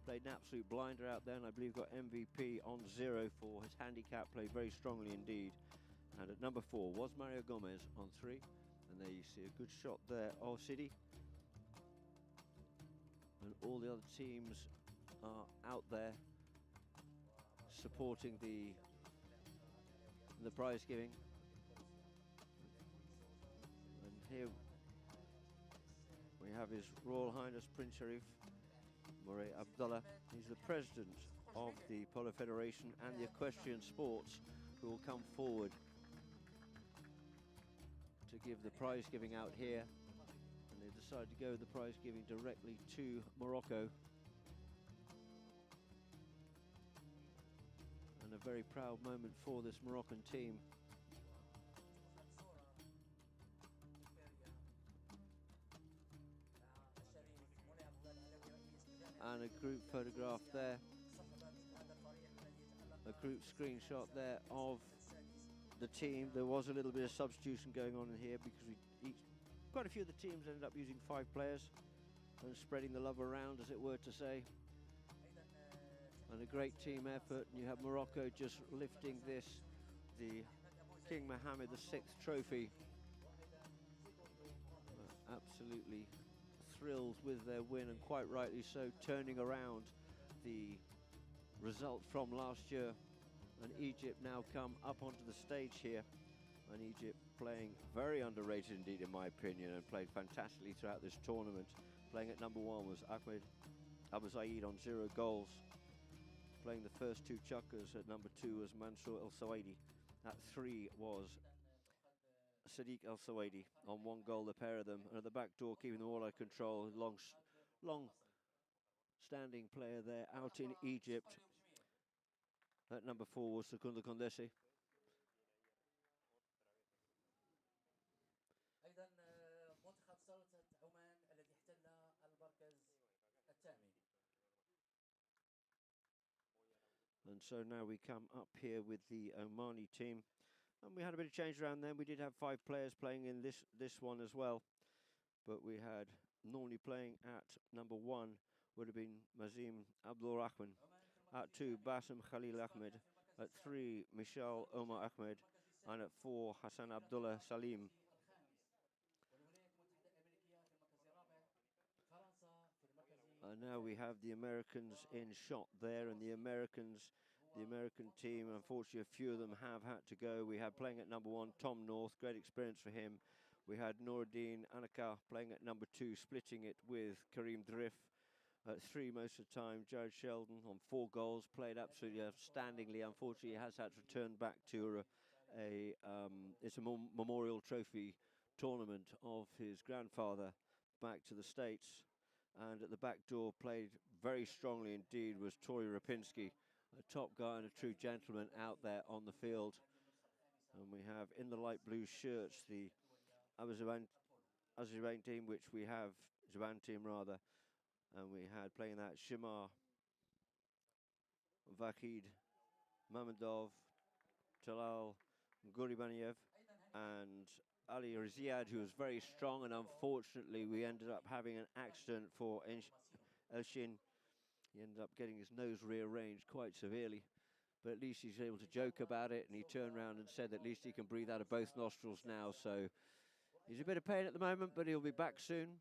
Played an absolute blinder out there, and I believe got MVP on 0 for his handicap. Played very strongly indeed. And at number 4 was Mario Gomez on 3. And there you see a good shot there of City. And all the other teams are out there supporting the prize giving. And here we have His Royal Highness Prince Sharif Moray Abdullah. He's the president of the Polo Federation and the equestrian sports, who will come forward to give the prize giving out here. And they decided to go the prize giving directly to Morocco. And a very proud moment for this Moroccan team. And a group photograph there, a group screenshot there of the team. There was a little bit of substitution going on in here because quite a few of the teams ended up using 5 players and spreading the love around, as it were to say. And a great team effort, and you have Morocco just lifting this, the King Mohammed VI trophy, absolutely thrilled with their win, and quite rightly so, turning around the result from last year. And Egypt now come up onto the stage here, and Egypt playing very underrated indeed in my opinion, and played fantastically throughout this tournament. Playing at number 1 was Ahmed Abu Zaid on 0 goals. Playing the first 2 chukkers at number 2 was Mansour El Sawaidi. At 3 was Sadiq El Sawaidi on 1 goal, the pair of them. And at the back door, keeping them all under control, long standing player there out in Egypt. At number 4 was Secunda Condesi. أيضا منتخب سلطة عمان الذي احتل المركز الثامن. And so now we come up here with the Omani team. And we had a bit of change around then. We did have 5 players playing in this one as well. But we had normally playing at number 1 would have been Mazim Abdul Rahman. At 2, Bassem Khalil Ahmed. At 3, Michel Omar Ahmed. And at 4, Hassan Abdullah Salim. And now we have the Americans in shot there, and the American team, unfortunately a few of them have had to go. We had playing at number 1 Tom North, great experience for him. We had Noureddin Anaka playing at number 2, splitting it with Kareem Drif. At 3 most of the time, Jared Sheldon on 4 goals, played absolutely outstandingly. Unfortunately, he has had to return back to it's a memorial trophy tournament of his grandfather back to the States. And at the back door, played very strongly indeed, was Tori Rapinski, a top guy and a true gentleman out there on the field. And we have in the light blue shirts the Azerbaijan team, which we have, Japan team rather, and we had playing that Shimar, Vakid, Mamedov, Talal, Guribaniev, and Ali Riziad, who was very strong, and unfortunately we ended up having an accident for Elshin. He ended up getting his nose rearranged quite severely, but at least he's able to joke about it, and he turned around and said that at least he can breathe out of both nostrils now, so he's a bit of pain at the moment, but he'll be back soon.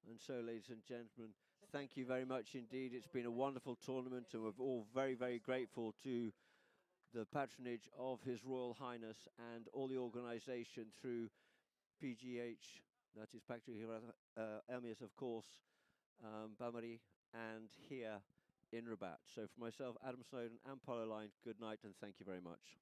And so, ladies and gentlemen, thank you very much indeed. It's been a wonderful tournament, and we're all very, very grateful to the patronage of His Royal Highness and all the organisation through PGH, that is Patrick Emirs, of course, Bamari, and here in Rabat. So for myself, Adam Snowden and Polo Line, good night and thank you very much.